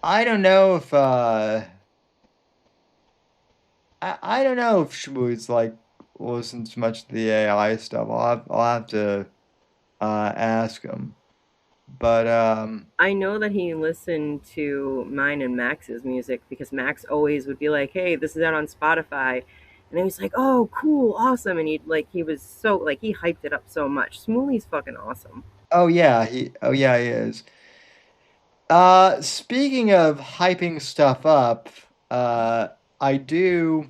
I don't know if I don't know if Shmoo's like listens much to the AI stuff. I'll have to ask him. But I know that he listened to mine and Max's music because Max always would be like, "Hey, this is out on Spotify," and he was like, "Oh, cool, awesome!" And he was so like he hyped it up so much. Smoothie's fucking awesome. oh yeah, he is. Speaking of hyping stuff up, uh, I do.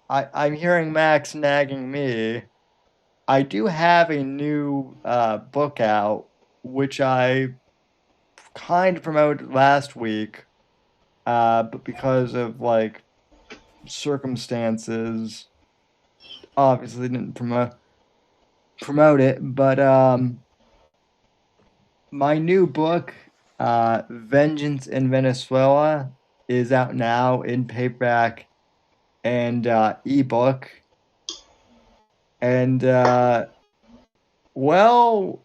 I'm hearing Max nagging me. I do have a new book out, which I kind of promoted last week, but because of like circumstances, obviously didn't promote it. But my new book, Vengeance in Venezuela, is out now in paperback and ebook. And well,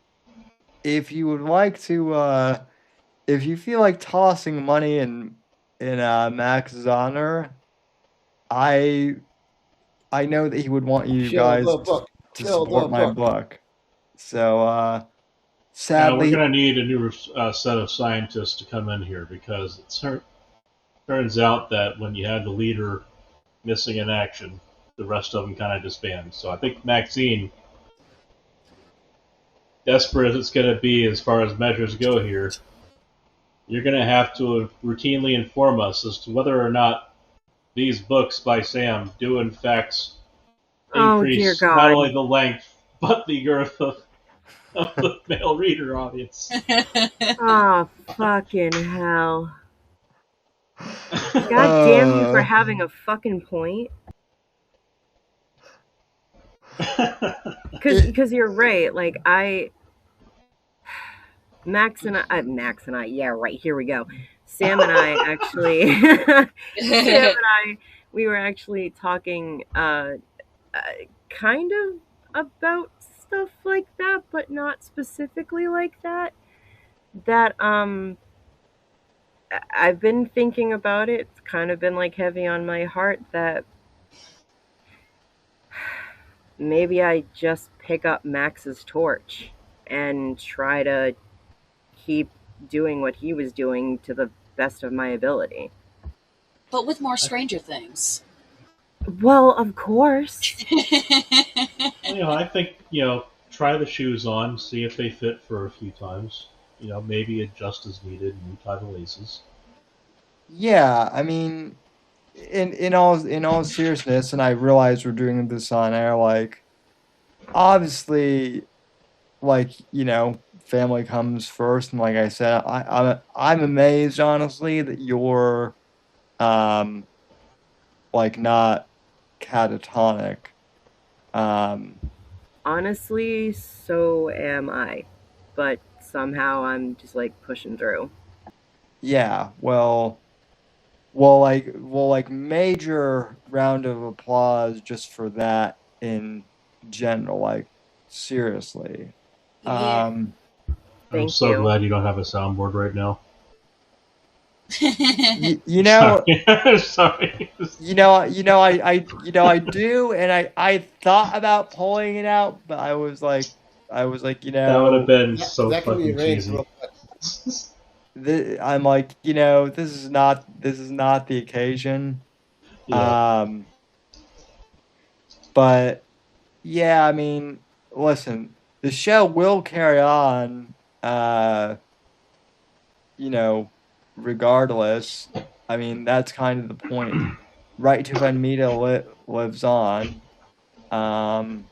if you would like to, if you feel like tossing money in Max's honor, I I know that he would want you Kill guys the book. to Kill support the my book. book. So We're sadly, gonna need a new set of scientists to come in here because it turns out that when you have the leader missing in action, the rest of them kind of disband. So I think Maxine, desperate as it's going to be as far as measures go here, you're going to have to routinely inform us as to whether or not these books by Sam do in fact Oh dear increase not God. only the length but the girth of the male reader audience. Oh fucking hell. God damn you for uh, having a fucking point. Cause, it, cause you're right. Like Max and I, yeah, right. Here we go. Sam and I actually, we were actually talking, uh, kind of about stuff like that, but not specifically like that. That I've been thinking about it. It's kind of been like heavy on my heart that maybe I just pick up Max's torch and try to keep doing what he was doing to the best of my ability. But with more Stranger Things. Well, of course. I think try the shoes on, see if they fit for a few times. Maybe adjust as needed and tie the laces. yeah, I mean, in all seriousness, and I realize we're doing this on air, like obviously, like family comes first. And like I said, I'm amazed honestly that you're um like not catatonic. Um, Honestly, so am I. But somehow I'm just like pushing through. yeah, like major round of applause just for that in general. Like seriously. Yeah. Um, I'm Thank so you. glad you don't have a soundboard right now. you know, Sorry. Sorry. I do, and I thought about pulling it out, but I was like, That would have been That, so that can be fucking arranged cheesy. real quick. I'm like, this is not the occasion. Yeah. Um, but yeah, I mean, listen, the show will carry on, you know, regardless. I mean, that's kind of the point. Right to Venmita lives on. Um,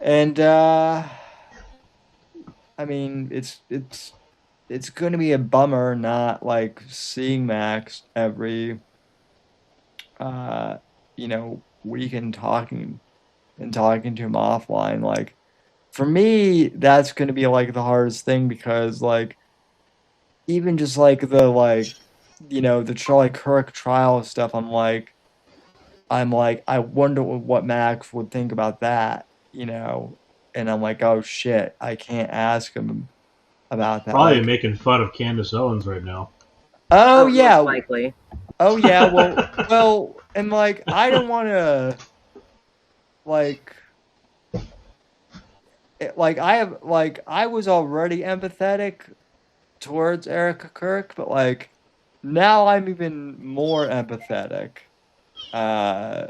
and I mean, it's going to be a bummer not like seeing Max every uh, week and talking to him offline. Like for me, that's going to be like the hardest thing because like even just like the Charlie Kirk trial stuff, I'm like I wonder what Max would think about that, and I'm like, oh shit, I can't ask him about that. Probably Like, making fun of Candace Owens right now. oh Oh, most yeah, likely. oh yeah, and like I don't want to like I was already empathetic towards Erica Kirk, but like now I'm even more empathetic. Uh,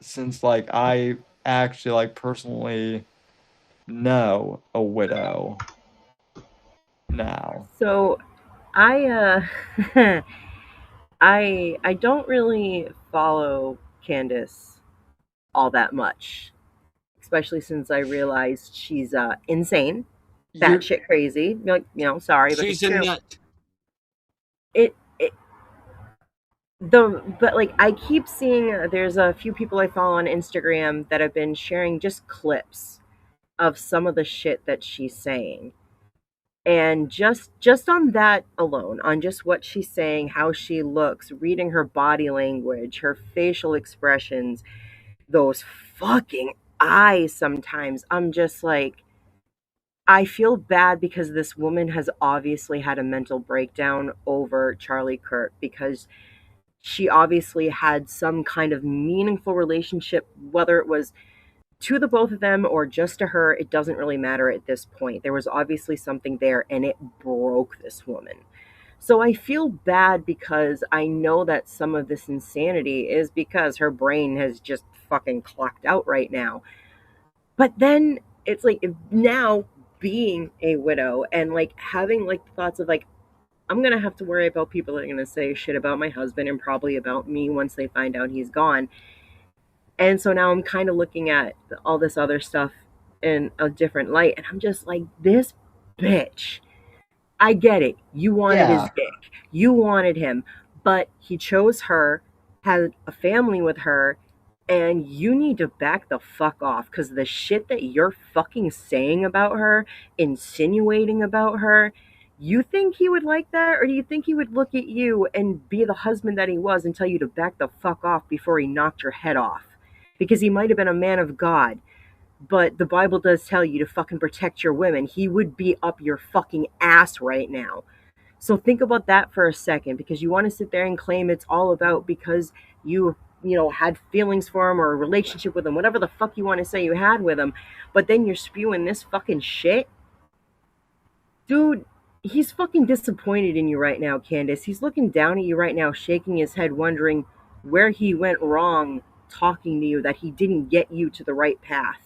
since like I actually like personally know a widow now. So I I don't really follow Candace all that much, especially since I realized she's insane, You're batshit crazy. Like, sorry, but She's it's a true. nut. It but like I keep seeing there's a few people I follow on Instagram that have been sharing just clips of some of the shit that she's saying. And just on that alone, on just what she's saying, how she looks, reading her body language, her facial expressions, those fucking eyes sometimes, I'm just like, I feel bad because this woman has obviously had a mental breakdown over Charlie Kirk because she obviously had some kind of meaningful relationship, whether it was to the both of them or just to her, it doesn't really matter at this point. There was obviously something there and it broke this woman. So I feel bad because I know that some of this insanity is because her brain has just fucking clocked out right now. But then it's like now being a widow and like having like thoughts of like I'm gonna have to worry about people that are gonna say shit about my husband and probably about me once they find out he's gone. And so now I'm kind of looking at all this other stuff in a different light, and I'm just like, this bitch. I get it. You wanted his yeah, dick. You wanted him, but he chose her, had a family with her, and you need to back the fuck off because the shit that you're fucking saying about her, insinuating about her, you think he would like that? Or do you think he would look at you and be the husband that he was and tell you to back the fuck off before he knocked your head off? Because he might have been a man of God, but the Bible does tell you to fucking protect your women. He would be up your fucking ass right now. So think about that for a second because you want to sit there and claim it's all about because had feelings for him or a relationship with him, whatever the fuck you want to say you had with him, but then you're spewing this fucking shit. Dude, he's fucking disappointed in you right now, Candace. He's looking down at you right now, shaking his head, wondering where he went wrong talking to you, that he didn't get you to the right path.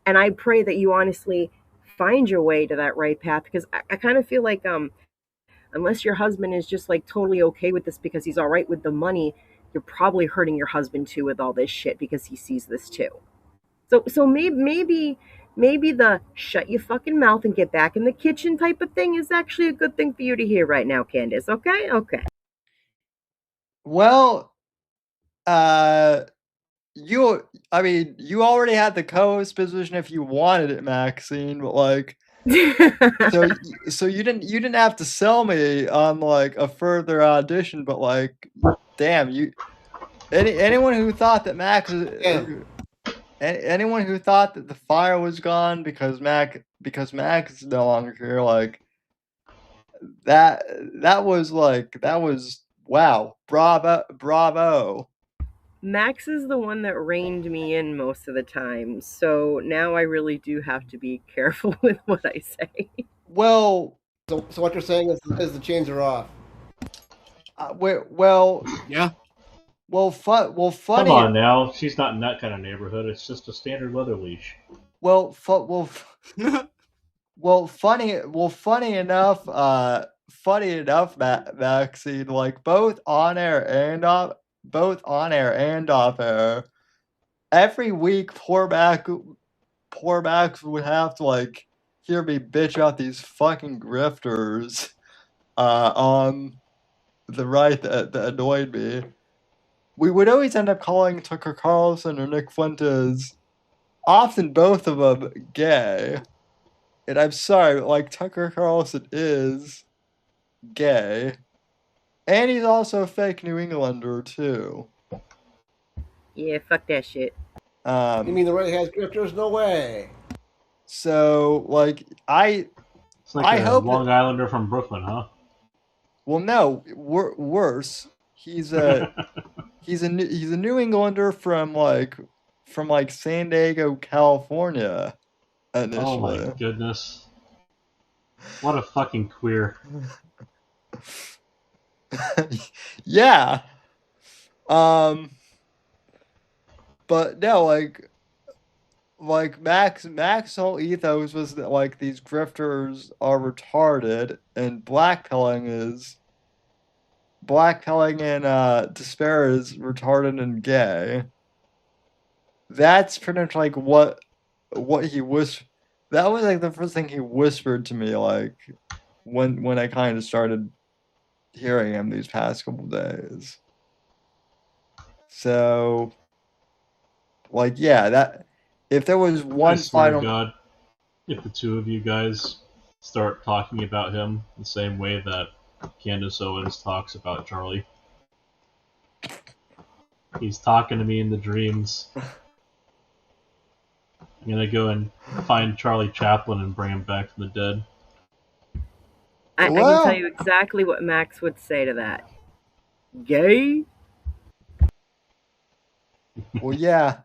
And I pray that you honestly find your way to that right path because I kind of feel like unless your husband is just like totally okay with this because he's all right with the money, you're probably hurting your husband too with all this shit because he sees this too. So maybe maybe the shut your fucking mouth and get back in the kitchen type of thing is actually a good thing for you to hear right now, Candace. Okay? Okay. Well, uh, I mean, you already had the co-host position if you wanted it, Maxine, but like, so you didn't have to sell me on like a further audition, but like, damn, anyone who thought that anyone who thought that the fire was gone because Max is no longer here, like that was wow, bravo. Max is the one that reined me in most of the time, so now I really do have to be careful with what I say. Well, So what you're saying is the chains are off. well, Yeah. well, Come funny. on now, she's not in that kind of neighborhood. It's just a standard leather leash. Well, funny enough, Maxine, like both on air and off air, every week, poor Max would have to like hear me bitch out these fucking grifters, on the right that annoyed me. We would always end up calling Tucker Carlson or Nick Fuentes, often both of them gay. And I'm sorry, but like Tucker Carlson is gay. And he's also a fake New Englander too. Yeah, fuck that shit. You mean the right has grifters? No way. So like It's like I a hope Long Islander from Brooklyn, huh? well no, worse. He's a New Englander from like San Diego, California initially. Oh my goodness. What a fucking queer. Yeah. But no, like Max whole ethos was that like these grifters are retarded and blackpilling and despair is retarded and gay. That's pretty much like what he was. That was like the first thing he whispered to me, like when I kind of started hearing him these past couple days. So, like, yeah, that if there was I one swear to final, God, if the two of you guys start talking about him the same way that Candace Owens talks about Charlie, he's talking to me in the dreams. I'm gonna go and find Charlie Chaplin and bring him back from the dead. I can Well- tell you exactly what Max would say to that. Gay? well, yeah.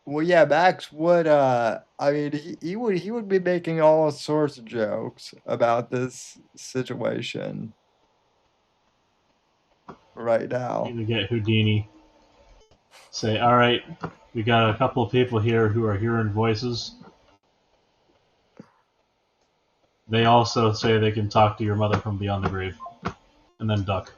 Well, yeah, Max would. I mean, he would be making all sorts of jokes about this situation right now. I'm gonna get Houdini. Say, alright, we got a couple of people here who are hearing voices. They also say they can talk to your mother from beyond the grave. And then duck.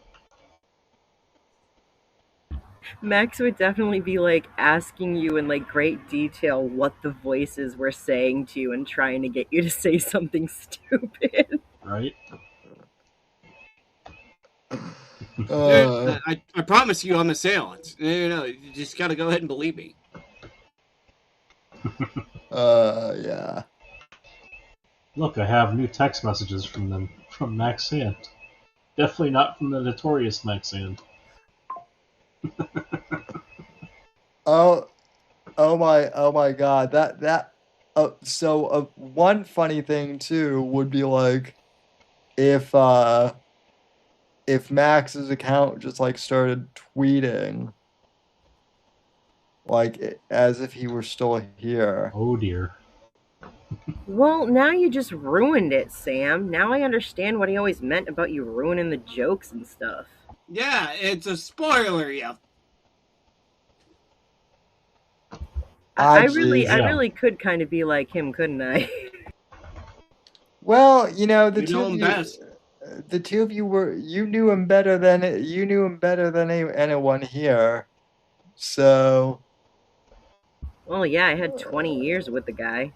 Max would definitely be like asking you in like great detail what the voices were saying to you and trying to get you to say something stupid. Right? I promise you I'm a seance. You just gotta go ahead and believe me. Yeah. Look, I have new text messages from them, from Max Sand. Definitely not from the notorious Max Sand. Oh my God. So one funny thing too would be like if Max's account just like started tweeting like as if he were still here. Oh dear. Well, now you just ruined it, Sam. Now I understand what he always meant about you ruining the jokes and stuff. Yeah, it's a spoiler, yeah. I jeez. really could kind of be like him, couldn't I? Well, you know, You know him best. the two of you were you knew him better than anyone here. So Well, yeah, I had 20 years with the guy.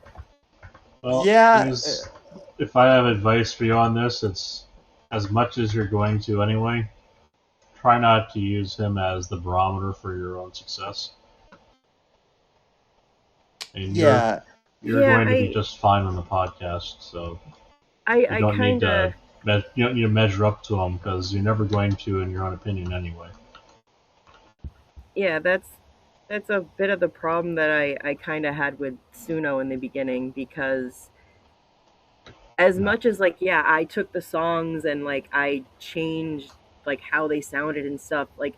Well, yeah, here's if I have advice for you on this, it's as much as you're going to anyway, try not to use him as the barometer for your own success. And yeah, you're Yeah, going to be just fine on the podcast, so you I don't need kind of, to you don't need to measure up to him because you're never going to in your own opinion anyway. yeah, that's a bit of the problem that I kind of had with Suno in the beginning, because as No. much as like, yeah, I took the songs and like I changed like how they sounded and stuff, like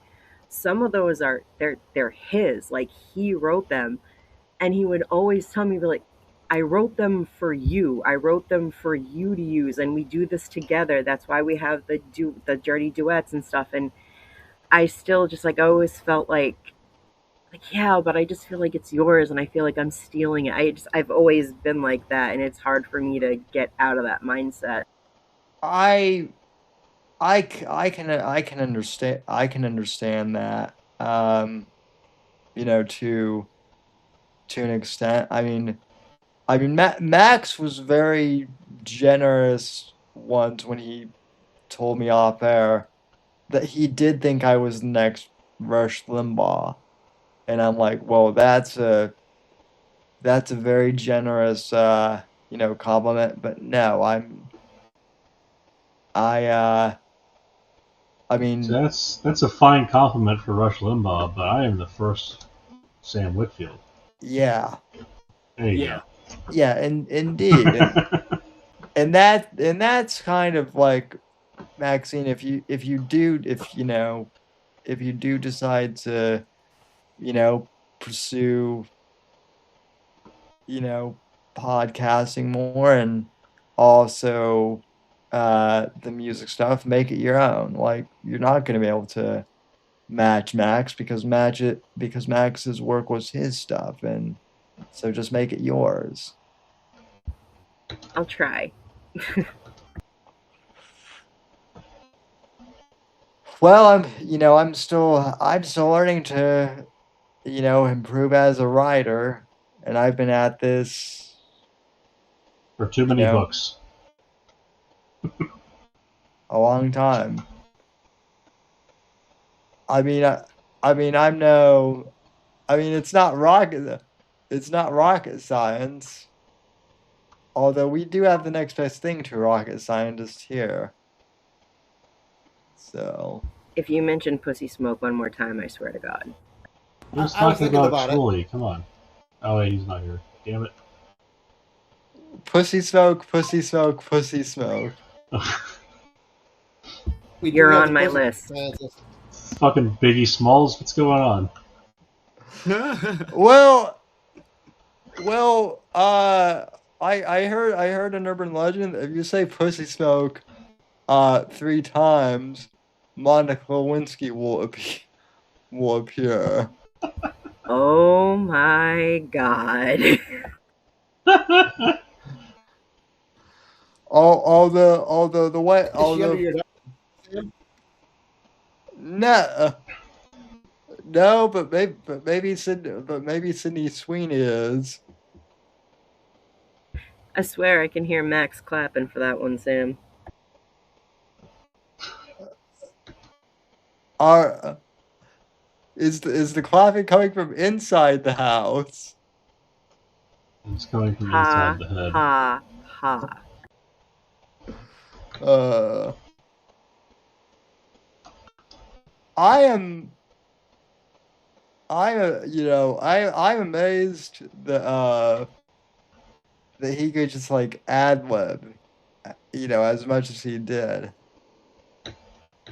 some of those are they're his, like he wrote them, and he would always tell me like, I wrote them for you, I wrote them for you to use, and we do this together. That's why we have the dirty duets and stuff. And I still just like, I always felt like, yeah, but I just feel like it's yours and I feel like I'm stealing it. I've always been like that, and it's hard for me to get out of that mindset. I I can understand that. You know, to an extent. Max was very generous once when he told me off air that he did think I was the next Rush Limbaugh, and I'm like, well, that's a very generous, compliment. But no, I, I So mean, that's a fine compliment for Rush Limbaugh, but I am the first Sam Whitfield. yeah, There you Yeah. yeah, and indeed, go. and that's kind of like Maxine. If you do decide to, pursue, you know, podcasting more and also the music stuff, make it your own. Like you're not going to be able to match Max because Max's work was his stuff, and so just make it yours. I'll try. Well, I'm still learning to, improve as a writer, and I've been at this, For too you many know, books. a long time. I mean, I, I mean, I'm no, I mean, it's not rocket science. Although we do have the next best thing to rocket scientist here. So, If you mention Pussy Smoke one more time, I swear to God. He was I was talking thinking about about it. Trolley. Come on. Oh wait, he's not here. Damn it. pussy smoke, pussy smoke, pussy smoke. We You're do have on the my pussy list. scientist. Fucking Biggie Smalls. What's going on? Well, well, I heard an urban legend that if you say pussy smoke, 3 times, Monica Lewinsky will appear. Oh my God. Although the way, Is she under although your Sam? no, no, but maybe Sydney Sweeney is. I swear I can hear Max clapping for that one, Sam. Are is the clapping coming from inside the house? It's coming from Ha, inside the head. ha, ha. Uh, I am. I'm amazed that he could just like ad lib, as much as he did.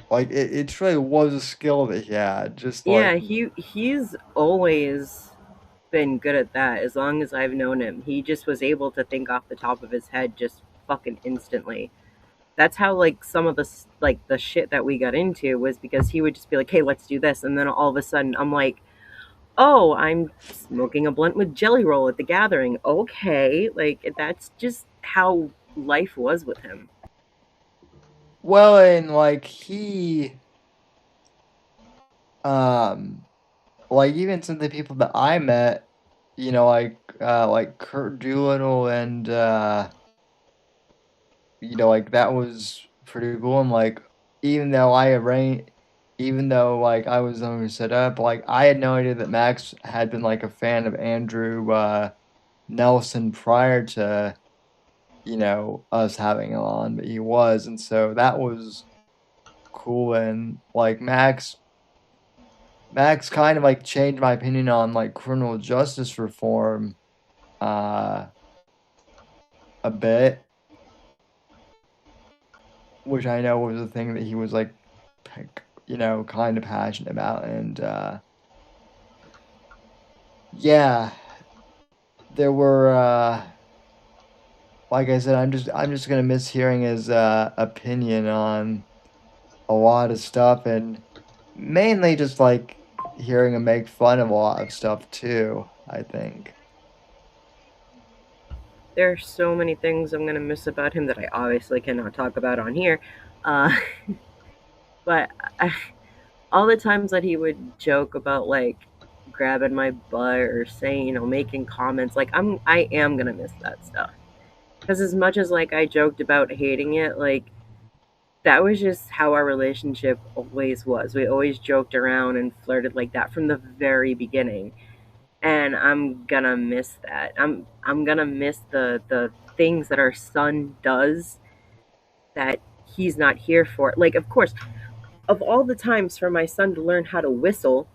Like it truly was a skill that he had. Just like Yeah, he's always been good at that as long as I've known him. He just was able to think off the top of his head just fucking instantly. That's how like some of the shit that we got into was because he would just be like, "Hey, let's do this," and then all of a sudden I'm like, "Oh, I'm smoking a blunt with Jelly Roll at the gathering." Okay, like that's just how life was with him. Well, and like um, like even some of the people that I met, like Kurt Doolittle and like that was pretty cool. And like even though I arranged, even though like I was the one who set up, like I had no idea that Max had been like a fan of Andrew Nelson prior to us having him on, but he was, and so that was cool. And like Max kind of like changed my opinion on like criminal justice reform uh a bit, which I know was a thing that he was like kind of passionate about. And yeah, there were like I said, I'm just gonna miss hearing his opinion on a lot of stuff, and mainly just like hearing him make fun of a lot of stuff too, I think. There are so many things I'm gonna miss about him that I obviously cannot talk about on here. Uh, but I, all the times that he would joke about like grabbing my butt or saying, making comments, like I am gonna miss that stuff. Because as much as like I joked about hating it, like that was just how our relationship always was. We always joked around and flirted like that from the very beginning. And I'm gonna miss that. I'm gonna miss the things that our son does that he's not here for. Like, of course, of all the times for my son to learn how to whistle,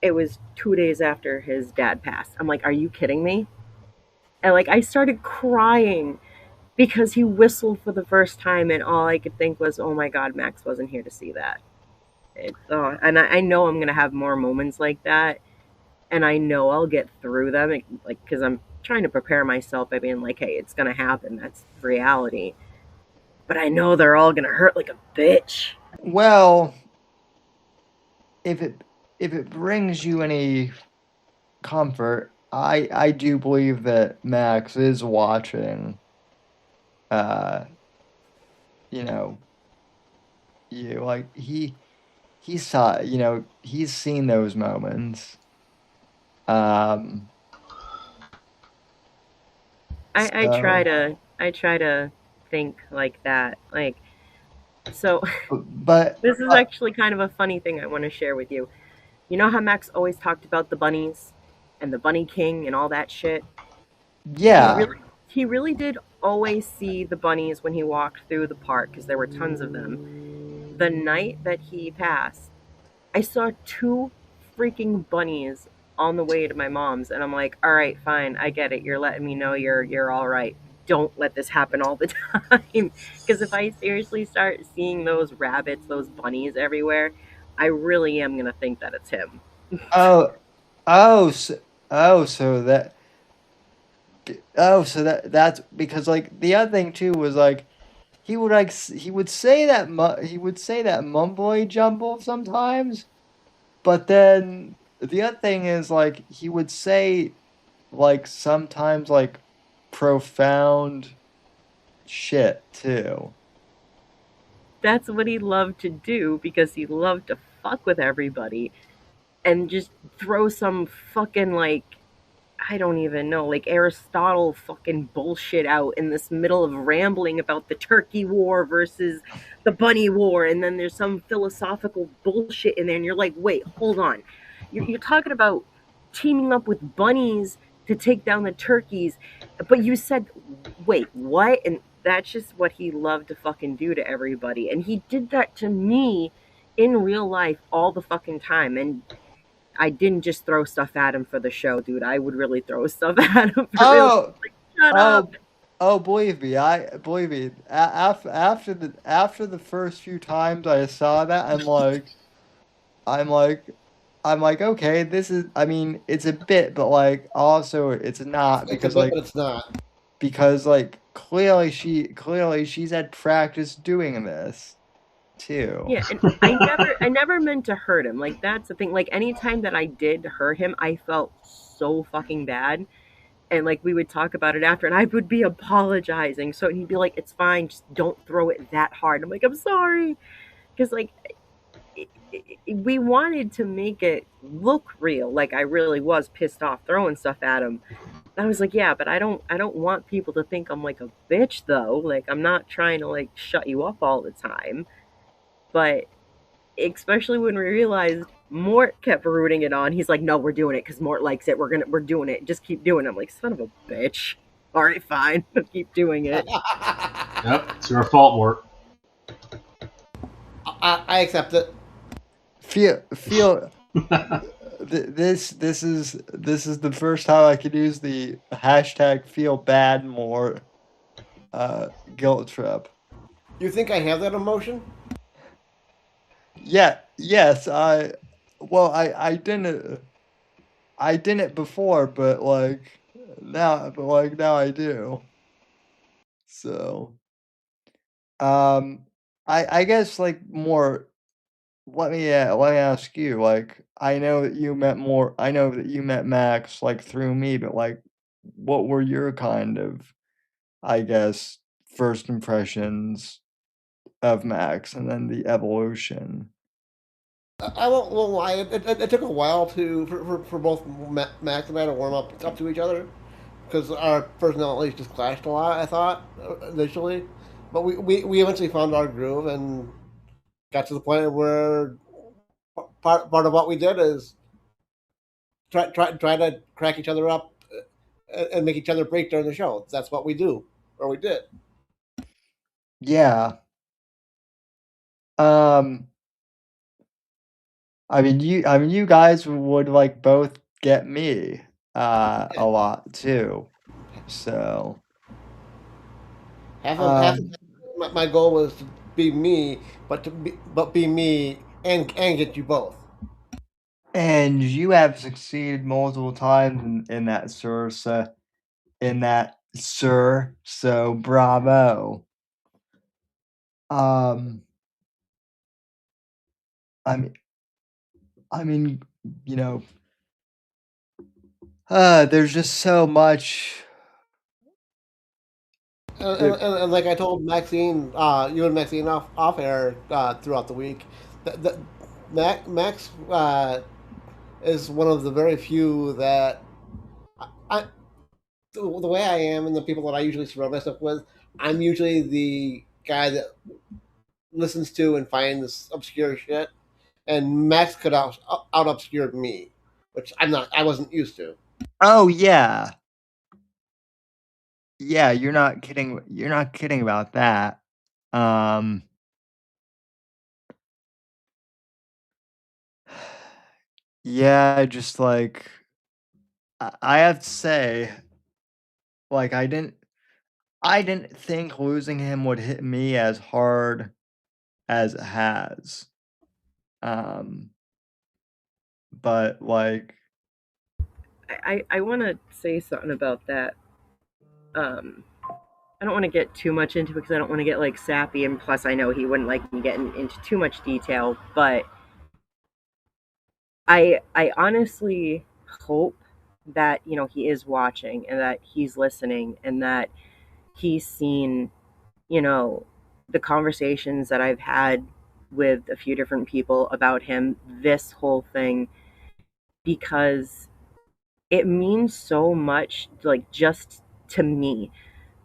it was 2 days after his dad passed. I'm like, are you kidding me? And like I started crying because he whistled for the first time, and all I could think was, oh my god, Max wasn't here to see that. And I know I'm gonna have more moments like that, and I know I'll get through them, like because I'm trying to prepare myself by being like, hey, it's gonna happen. That's reality. But I know they're all gonna hurt like a bitch. Well, if it brings you any comfort, I do believe that Max is watching uh you know you like he saw he's seen those moments. um I try so to think like that. Like so but this is actually kind of a funny thing I want to share with you. You know how Max always talked about the bunnies and the bunny king and all that shit? He yeah. really did always see the bunnies when he walked through the park because there were tons of them. The night that he passed, I saw two freaking bunnies on the way to my mom's, and I'm like, all right, fine, I get it. You're letting me know you're all right. Don't let this happen all the time, because if I seriously start seeing those rabbits, those bunnies everywhere, I really am gonna think that it's him. oh oh so, oh so that that's because like the other thing too was like he would say that he would say that mumbly jumble sometimes. But then the other thing is like he would say like sometimes like profound shit too. That's what he loved to do because he loved to fuck with everybody and just throw some fucking like I don't even know, like Aristotle fucking bullshit out in this middle of rambling about the turkey war versus the bunny war, and then there's some philosophical bullshit in there, and you're like, wait, hold on. You're talking about teaming up with bunnies to take down the turkeys, but you said, wait, what? And that's just what he loved to fucking do to everybody. And he did that to me in real life all the fucking time. And I didn't just throw stuff at him for the show, dude. I would really throw stuff at him for real. Oh, Like, shut oh, up. oh! Believe me. After the first few times I saw that, I'm like, I'm like, okay, this is. I mean, it's a bit, but like, also, it's not It's a because bit, like but it's not. clearly she's had practice doing this too. Yeah, and I never meant to hurt him. Like that's the thing. Like anytime that I did hurt him, I felt so fucking bad. And like we would talk about it after, and I would be apologizing. So he'd be like, "It's fine, just don't throw it that hard." I'm like, "I'm sorry," because like we wanted to make it look real, like I really was pissed off throwing stuff at him. I was like, "Yeah, but I don't want people to think I'm like a bitch though. Like I'm not trying to like shut you up all the time." But especially when we realized Mort kept rooting it on. He's like, "No, we're doing it because Mort likes it. We're doing it. Just keep doing it." I'm like, "Son of a bitch." All right, fine. I'll keep doing it. Yep, it's your fault, Mort. I accept it. Feel this is the first time I could use the hashtag feel bad more guilt trip. You think I have that emotion? Yeah, yes, I didn't before, but now I do. So, I guess like more. Let me ask you. Like, I know that you met Max like through me, but like, what were your kind of, I guess, first impressions of Max, and then the evolution? I won't lie. It took a while for both Max and I to warm up to each other because our personalities just clashed a lot. I thought initially, but we eventually found our groove and got to the point where part of what we did is try to crack each other up and make each other break during the show. That's what we do, or we did. Yeah. Um. I mean, you guys would like both get me a lot too. So, Half um, my goal was to be me, but be me and get you both. and you have succeeded multiple times in that, sir. So, bravo. Um, I mean, I mean, you know, there's just so much. There, And like I told Maxine, you and Maxine off air throughout the week, that Max is one of the very few that I the way I am and the people that I usually surround myself with. I'm usually the guy that listens to and finds obscure shit, and Max could out obscure me, which I wasn't used to. oh yeah, yeah. You're not kidding. You're not kidding about that. Um, yeah. Just like I have to say, like I didn't think losing him would hit me as hard as it has. Um, but like, I want to say something about that. Um, I don't want to get too much into it because I don't want to get like sappy, and plus I know he wouldn't like me getting into too much detail. But I honestly hope that he is watching and that he's listening and that he's seen you know the conversations that I've had with a few different people about him, this whole thing, because it means so much, like just to me,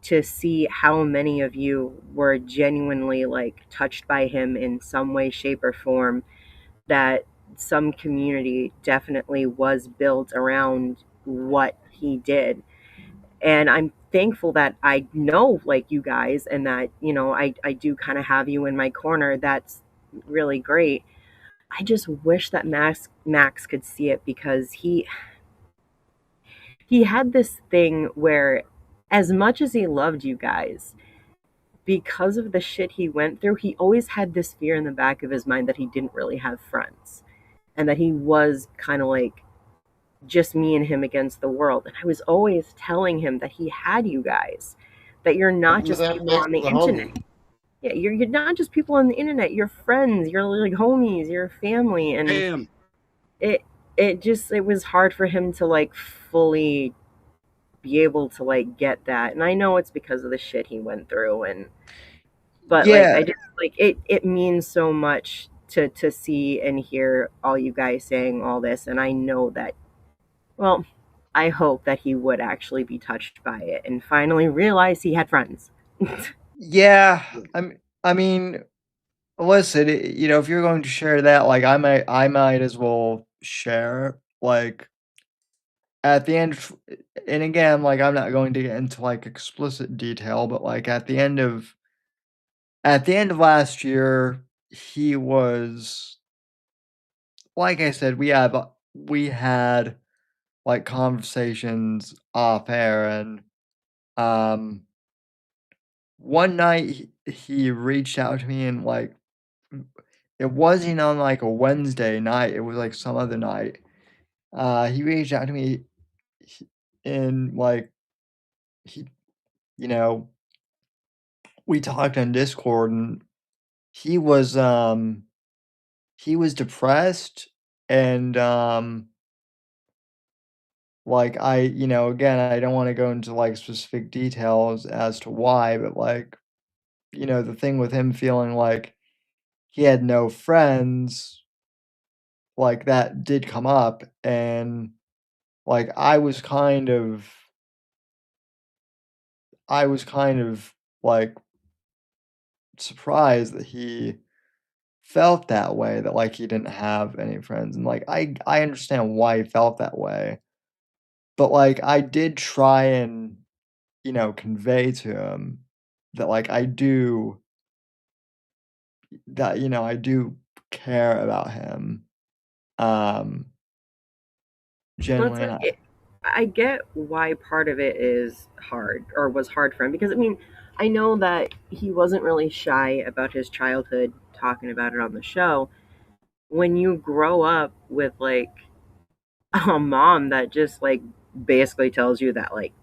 to see how many of you were genuinely like touched by him in some way, shape, or form, that some community definitely was built around what he did. And I'm thankful that I know like you guys and that, I do kind of have you in my corner. That's really great. I just wish that Max could see it because he had this thing where as much as he loved you guys, because of the shit he went through, he always had this fear in the back of his mind that he didn't really have friends and that he was kind of like just me and him against the world. And I was always telling him that he had you guys, that you're not just people Max on the was a internet. homie. Yeah, you're not just people on the internet. You're friends. You're like homies. You're family, and it it was hard for him to like fully be able to like get that. And I know it's because of the shit he went through, and but like Yeah, I just like it means so much to see and hear all you guys saying all this, and I know that, well, I hope that he would actually be touched by it and finally realize he had friends. yeah. I mean, listen, if you're going to share that, like I might as well share. Like at the end, and again, like I'm not going to get into like explicit detail, but like at the end of last year, he was, like I said, we had like conversations off air, and um one night he reached out to me, and like it wasn't on like a Wednesday night, it was like some other night. He reached out to me, he- and like he you know we talked on Discord, and he was um he was depressed, and like again, I don't want to go into like specific details as to why, but like the thing with him feeling like he had no friends, like that did come up, and like I was kind of like surprised that he felt that way, that like he didn't have any friends, and like I understand why he felt that way, but like I did try and convey to him that like I do care about him, um Well, it's genuinely, and like I get why part of it is hard or was hard for him, because I mean, I know that he wasn't really shy about his childhood talking about it on the show. When you grow up with like a mom that just like basically tells you that like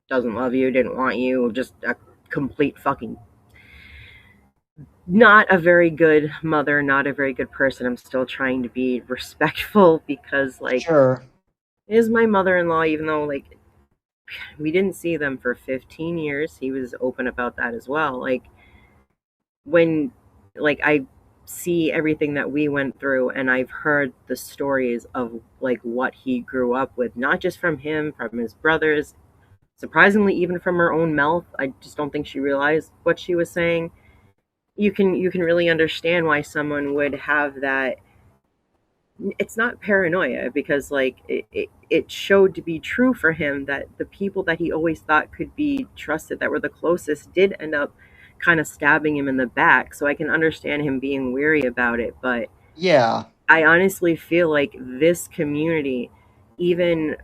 doesn't love you, didn't want you, just a complete fucking not a very good mother, not a very good person. I'm still trying to be respectful because like sure. is my mother-in-law, even though like we didn't see them for 15 years. He was open about that as well. Like when like I see everything that we went through, and I've heard the stories of like what he grew up with, not just from him, from his brothers, surprisingly even from her own mouth. I just don't think she realized what she was saying. You can really understand why someone would have that. It's not paranoia, because like it showed to be true for him that the people that he always thought could be trusted, that were the closest, did end up kind of stabbing him in the back. So I can understand him being weary about it, but Yeah. I honestly feel like this community, even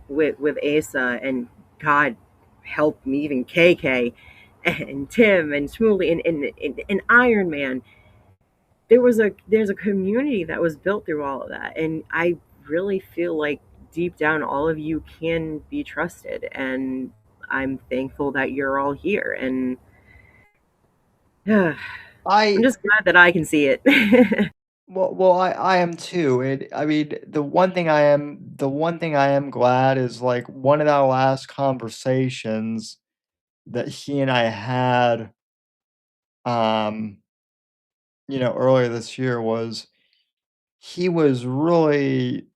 with Asa, and God help me, even KK and Tim and Smoothly and Iron Man, there's a community that was built through all of that, and I really feel like deep down all of you can be trusted, and I'm thankful that you're all here, and I'm I just glad that I can see it. well, I am too. I mean, the one thing I am glad is like one of our last conversations that he and I had, um, earlier this year, was he was really,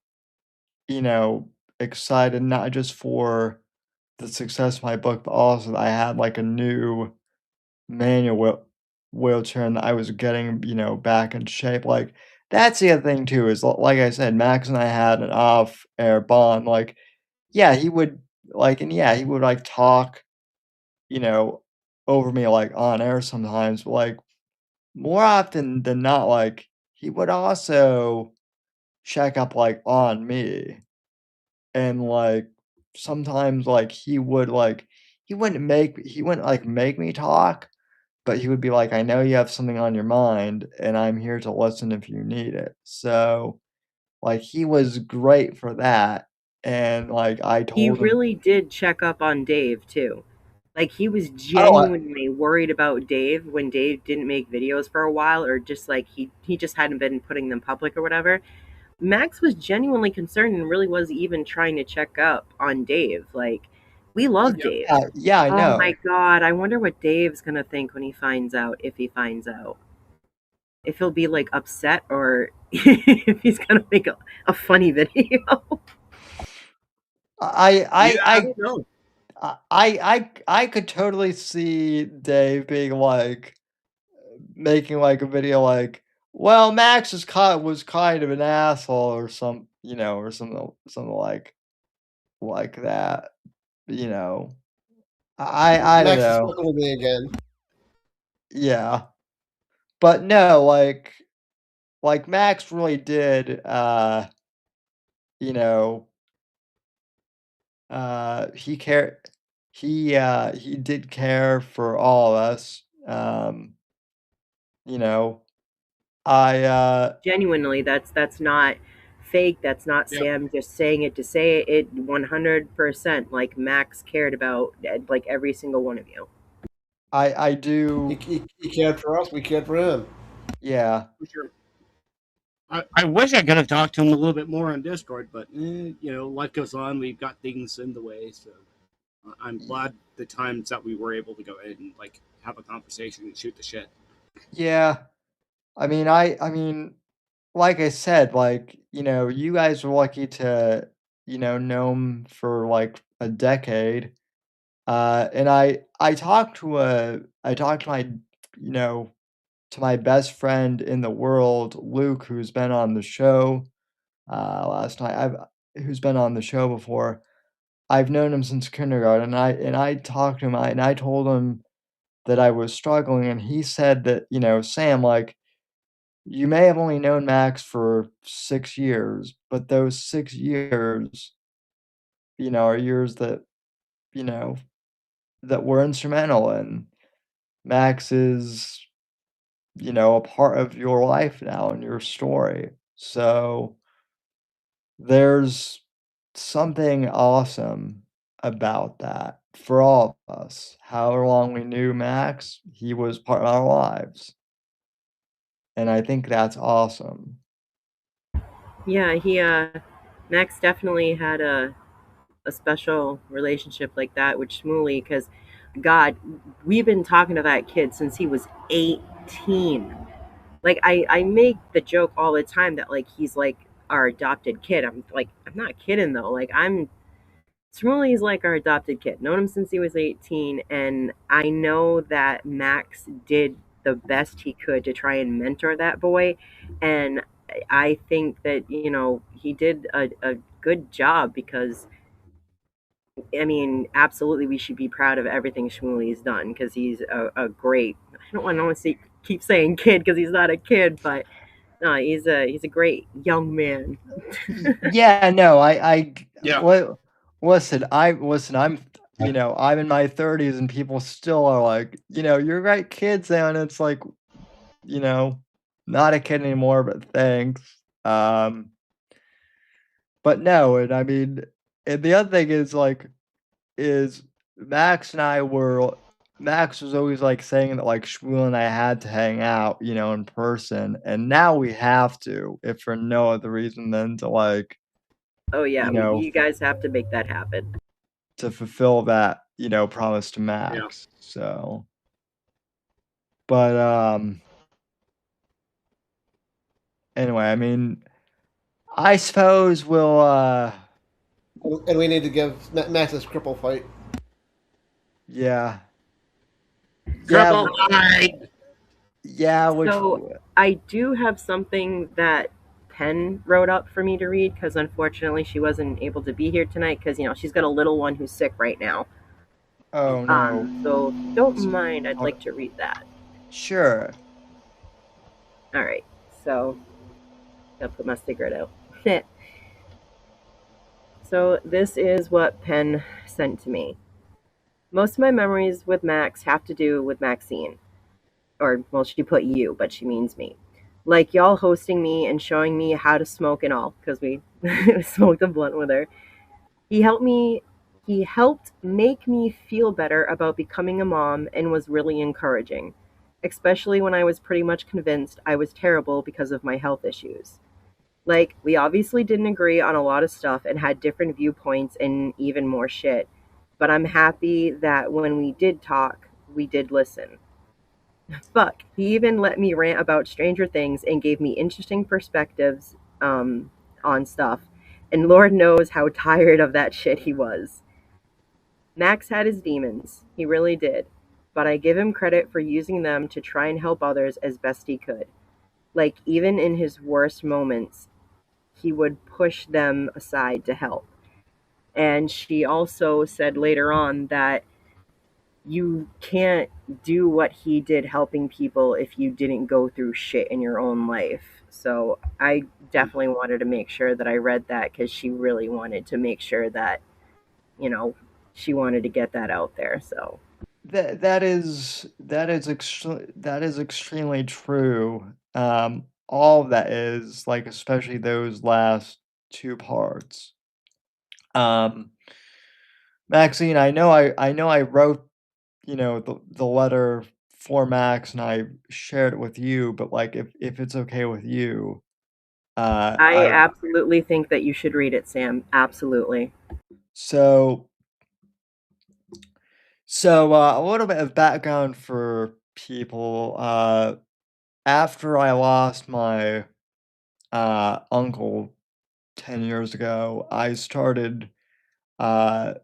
you know, excited, not just for the success of my book, but also that I had like a new manual wheelchair, and I was getting, back in shape. Like that's the other thing too, is like I said, Max and I had an off-air bond. Like, yeah, he would he would like talk, you know, over me like on air sometimes, but like more often than not, like he would also check up like on me, and like sometimes like he wouldn't like make me talk, but he would be like, "I know you have something on your mind, and I'm here to listen if you need it." So, like, he was great for that, and, like, I He told him. really did check up on Dave too. Like he was Oh, genuinely worried about Dave when Dave didn't make videos for a while, or just like he just hadn't been putting them public or whatever. Max was genuinely concerned and really was even trying to check up on Dave. Like, we love Yep. Dave. Yeah, I Oh my know. god, I wonder what Dave's gonna think when he finds out, if he finds out. If he'll be like upset or if he's gonna make a funny video. I Yeah, I I I don't know. I could totally see Dave being like making like a video like, well, Max was kind of an asshole or or something like that. You know, I don't Max is know. fucking with me again. Yeah, but no, like Max really did. You know, he cared. He did care for all of us. You know, I Genuinely, that's not fake. That's not Yep. Sam just saying it to say it. It 100% like Max cared about like every single one of you. I He, do. he cared for us. We cared for him. Yeah, For sure. I wish I could have talked to him a little bit more on Discord, but life goes on. We've got things in the way, so I'm y- glad the times that we were able to go ahead and like have a conversation and shoot the shit. yeah. I mean, like I said, like, you guys were lucky to, know him for like a decade. And I talked to you know, to my best friend in the world, Luke, who's been on the show, last night. Who's been on the show before. I've known him since kindergarten, and I talked to him, and I told him that I was struggling, and he said that, Sam, like, you may have only known Max for 6 years, but those 6 years, are years that, you know, that were instrumental, and Max is, a part of your life now and your story. So there's something awesome about that for all of us. However long we knew Max, he was part of our lives. And I think that's awesome. Yeah, he Max definitely had a special relationship like that with Shmuley because God, we've been talking to that kid since he was 18. Like I make the joke all the time that like he's like our adopted kid. I'm like I'm not kidding though. Like I'm Shmuley is like our adopted kid. Known him since he was 18, and I know that Max did the best he could to try and mentor that boy, and I think that he did a good job because I mean, absolutely, we should be proud of everything Shmuley's done because he's a great. I don't want to say, keep saying kid because he's not a kid, but no, he's a great young man. Yeah, no, Yeah. what listen, I'm in my 30s and people still are like, you're right, kids now, and it's like, you know, not a kid anymore, but thanks. Um, but no, and I mean, and the other thing is like, is Max and I were Max was always like saying that like Shmuel and I had to hang out, in person, and now we have to, if for no other reason than to like, Oh yeah, you know, you guys have to make that happen. to fulfill that, promise to Yeah. Max. So, but anyway, I mean, I suppose we'll And we need to give Max his cripple fight. yeah. Yeah, Triple hide. yeah, which So I do have something that Penn wrote up for me to read because unfortunately she wasn't able to be here tonight because she's got a little one who's sick right now. oh no. So if you don't mind, I'd like to read that. Sure. All right. So I'll put my cigarette out. So this is what Penn sent to me. Most of my memories with Max have to do with Maxine. Or, well, she put you, but she means me. Like y'all hosting me and showing me how to smoke and all, because we smoked a blunt with her. He helped me. He helped make me feel better about becoming a mom and was really encouraging, especially when I was pretty much convinced I was terrible because of my health issues. Like, we obviously didn't agree on a lot of stuff and had different viewpoints and even more shit. But I'm happy that when we did talk, we did listen. Fuck, he even let me rant about Stranger Things and gave me interesting perspectives on stuff. And Lord knows how tired of that shit he was. Max had his demons, he really did. But I give him credit for using them to try and help others as best he could. Like, even in his worst moments, he would push them aside to help. And she also said later on that you can't do what he did helping people if you didn't go through shit in your own life. So I definitely wanted to make sure that I read that because she really wanted to make sure that, you know, she wanted to get that out there. So That is extremely true. All of that is like, especially those last two parts. Um, Maxine, I know I wrote, you know, the letter for Max and I shared it with you, but like if it's okay with you, I I absolutely think that you should read it, Sam. Absolutely. so a little bit of background for people. After I lost my uncle 10 years ago, I started uh,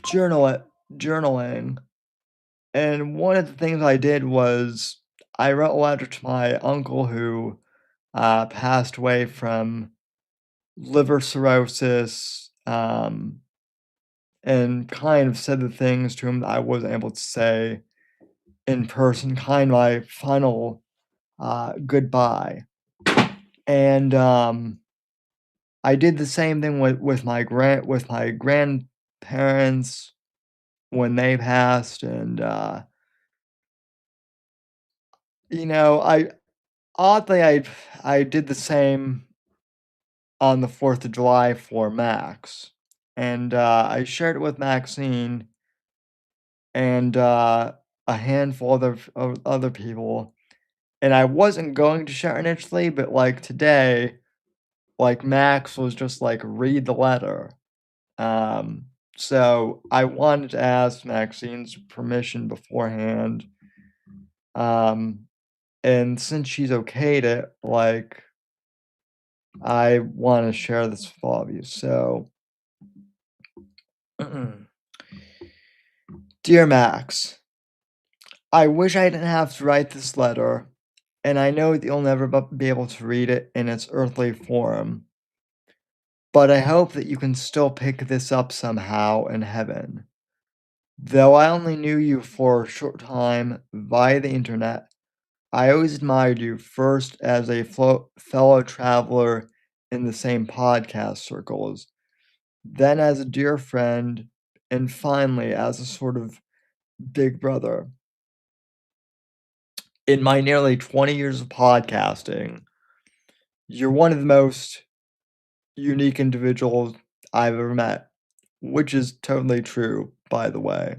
journal journaling. And one of the things I did was I wrote a letter to my uncle who passed away from liver cirrhosis, and kind of said the things to him that I wasn't able to say in person, kind of my final goodbye. And I did the same thing with my grandparents when they passed, and you know, I did the same on the 4th of July for Max, and I shared it with Maxine and a handful of other people, and I wasn't going to share initially, but like today, like Max was just like read the letter. Um, so I wanted to ask Maxine's permission beforehand. Um, and since she's okayed it, like I want to share this with all of you. So, dear Max, I wish I didn't have to write this letter, and I know that you'll never be able to read it in its earthly form, but I hope that you can still pick this up somehow in heaven. Though I only knew you for a short time via the internet, I always admired you first as a fellow traveler in the same podcast circles, then as a dear friend, and finally as a sort of big brother. In my nearly 20 years of podcasting, you're one of the most unique individuals I've ever met, which is totally true, by the way.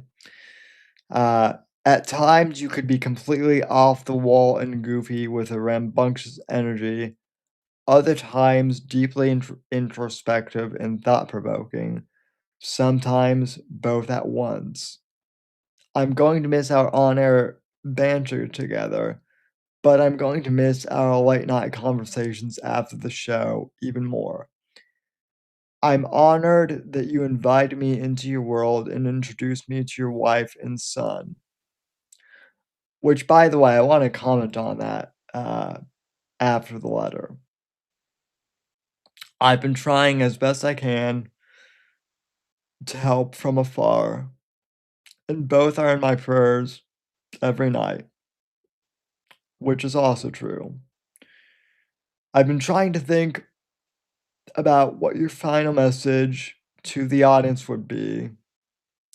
At times, you could be completely off the wall and goofy with a rambunctious energy, other times, deeply introspective and thought provoking, sometimes both at once. I'm going to miss our on air banter together, but I'm going to miss our late night conversations after the show even more. I'm honored that you invited me into your world and introduced me to your wife and son. Which, by the way, I want to comment on that after the letter. I've been trying as best I can to help from afar, and both are in my prayers every night, which is also true. I've been trying to think about what your final message to the audience would be,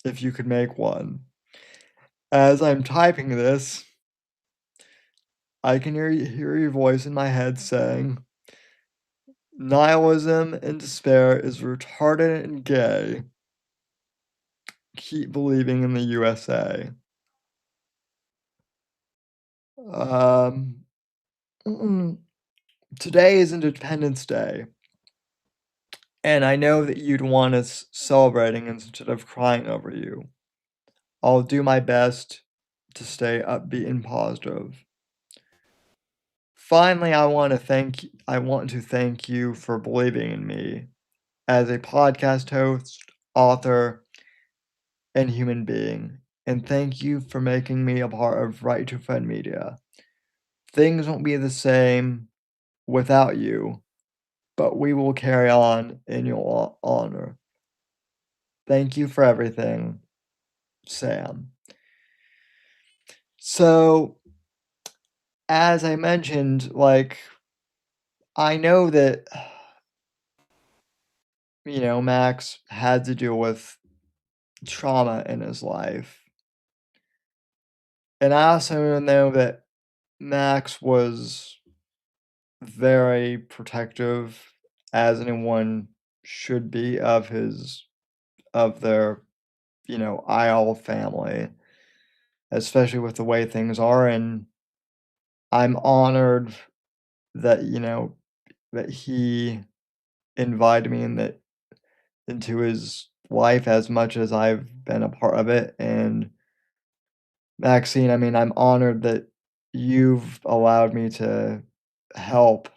if you could make one. As I'm typing this, I can hear your voice in my head saying, nihilism and despair is retarded and gay. Keep believing in the USA. Um, today is Independence Day, and I know that you'd want us celebrating instead of crying over you. I'll do my best to stay upbeat and positive. Finally, I want to thank you for believing in me as a podcast host, author, and human being. And thank you for making me a part of Right to Friend Media. Things won't be the same without you, but we will carry on in your honor. Thank you for everything, Sam. So, as I mentioned, like, I know that, Max had to deal with trauma in his life. And I also know that Max was very protective, as anyone should be, of their, IL family, especially with the way things are. And I'm honored that, that he invited me into his life as much as I've been a part of it. And Maxine, I mean, I'm honored that you've allowed me to help,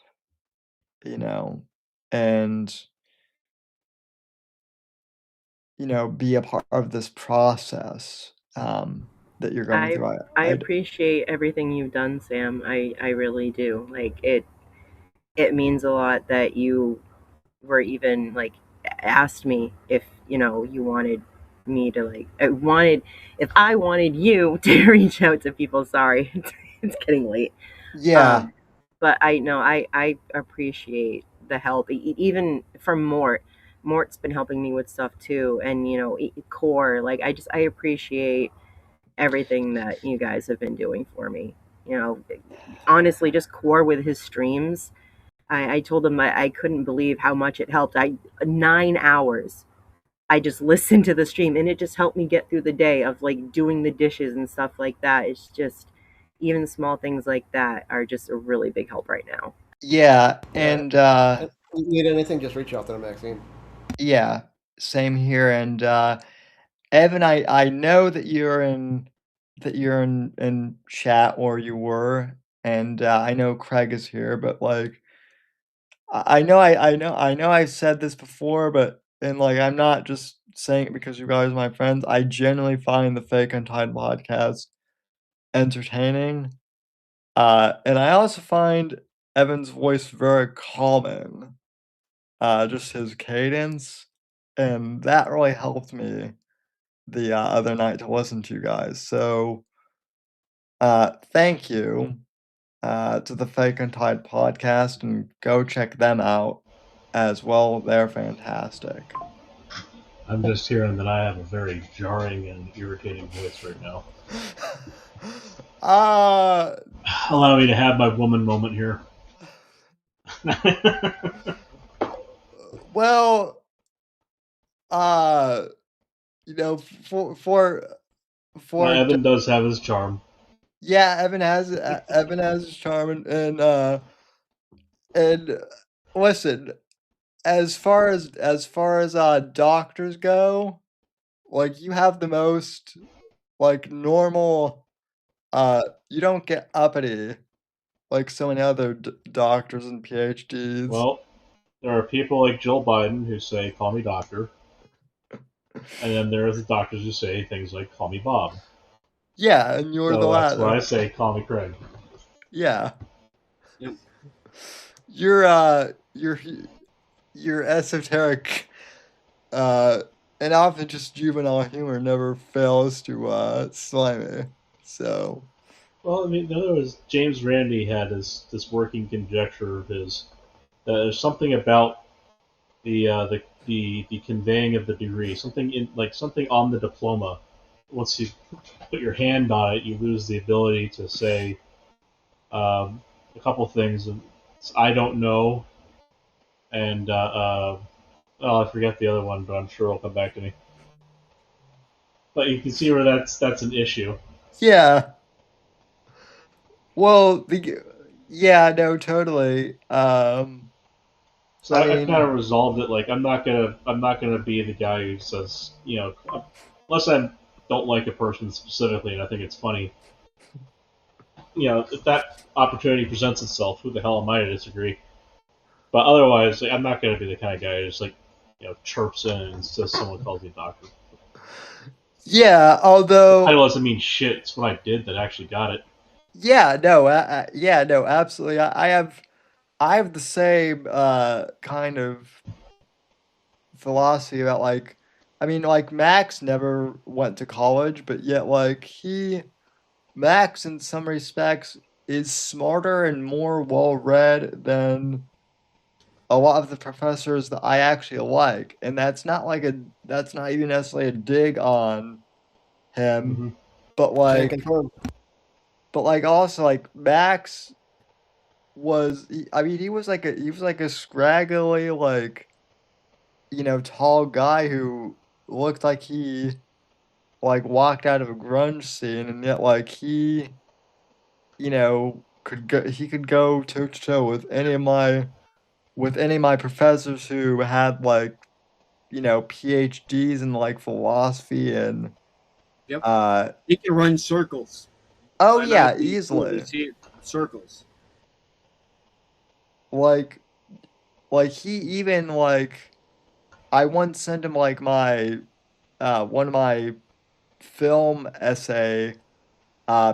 you know, and, be a part of this process that you're going I through. I appreciate everything you've done, Sam. I really do. Like it means a lot that you were even like asked me if you wanted me to like I wanted if I wanted you to reach out to people. Sorry, it's getting late. Yeah, Um, but I know I appreciate the help, even from Mort. Mort's been helping me with stuff too, and Core. Like I appreciate everything that you guys have been doing for me. You know, honestly, just Core with his streams. I told him I couldn't believe how much it helped. 9 hours. I just listened to the stream, and it just helped me get through the day of like doing the dishes and stuff like that. It's just even small things like that are just a really big help right now. yeah, Yeah. and If you need anything, just reach out to Maxine. yeah, same here. And Evan, I know that you're in chat, or you were, and I know Craig is here, but like I know I said this before, but and like I'm not just saying it because you guys are my friends. I genuinely find the Fake Untied podcast entertaining. And I also find Evan's voice very calming. Just his cadence, and that really helped me the other night to listen to you guys. So, thank you to the Fake Untied podcast, and go check them out as well. They're fantastic. I'm just hearing that I have a very jarring and irritating voice right now. uh, Allow me to have my woman moment here. well, uh, for Well, for Evan does have his charm. yeah, Evan has his charm, and listen, as far as doctors go, like, you have the most, like, normal, you don't get uppity like so many other doctors and PhDs. Well, there are people like Jill Biden who say, call me doctor. And then there are the doctors who say things like, call me Bob. Yeah, and you're the So that's why I latter. say, call me Craig. Yeah. Yep. Your, your esoteric, uh, and often just juvenile humor never fails to, slay me. So, Well, I mean, in other words, James Randi had this working conjecture of his that there's something about the conveying of the degree, something in like something on the diploma. Once you put your hand on it, you lose the ability to say a couple things. I don't know, and oh, I forget the other one, but I'm sure it'll come back to me. But you can see where that's an issue. yeah. Well, Yeah, no, totally. So I I've kind mean, of resolved it. Like I'm not gonna be the guy who says, unless I don't like a person specifically and I think it's funny. If that opportunity presents itself, who the hell am I to disagree? But otherwise, like, I'm not gonna be the kind of guy who just like chirps in and says someone calls me doctor. yeah, The although, title doesn't mean shit. It's what I did that actually got it. yeah, no, absolutely. I have the same kind of philosophy about like, I mean, like Max never went to college, but yet like Max in some respects is smarter and more well read than a lot of the professors that I actually like, and that's not even necessarily a dig on him, Mm-hmm. but Can't like confirm. also like Max I mean he was like a scraggly like tall guy who looked like he like walked out of a grunge scene, and yet like he could go toe to toe with any of my professors who had like PhDs in like philosophy and Yep. uh He can run circles. oh I yeah, actually easily. totally see it. Circles. Like he even like I once sent him like my one of my film essay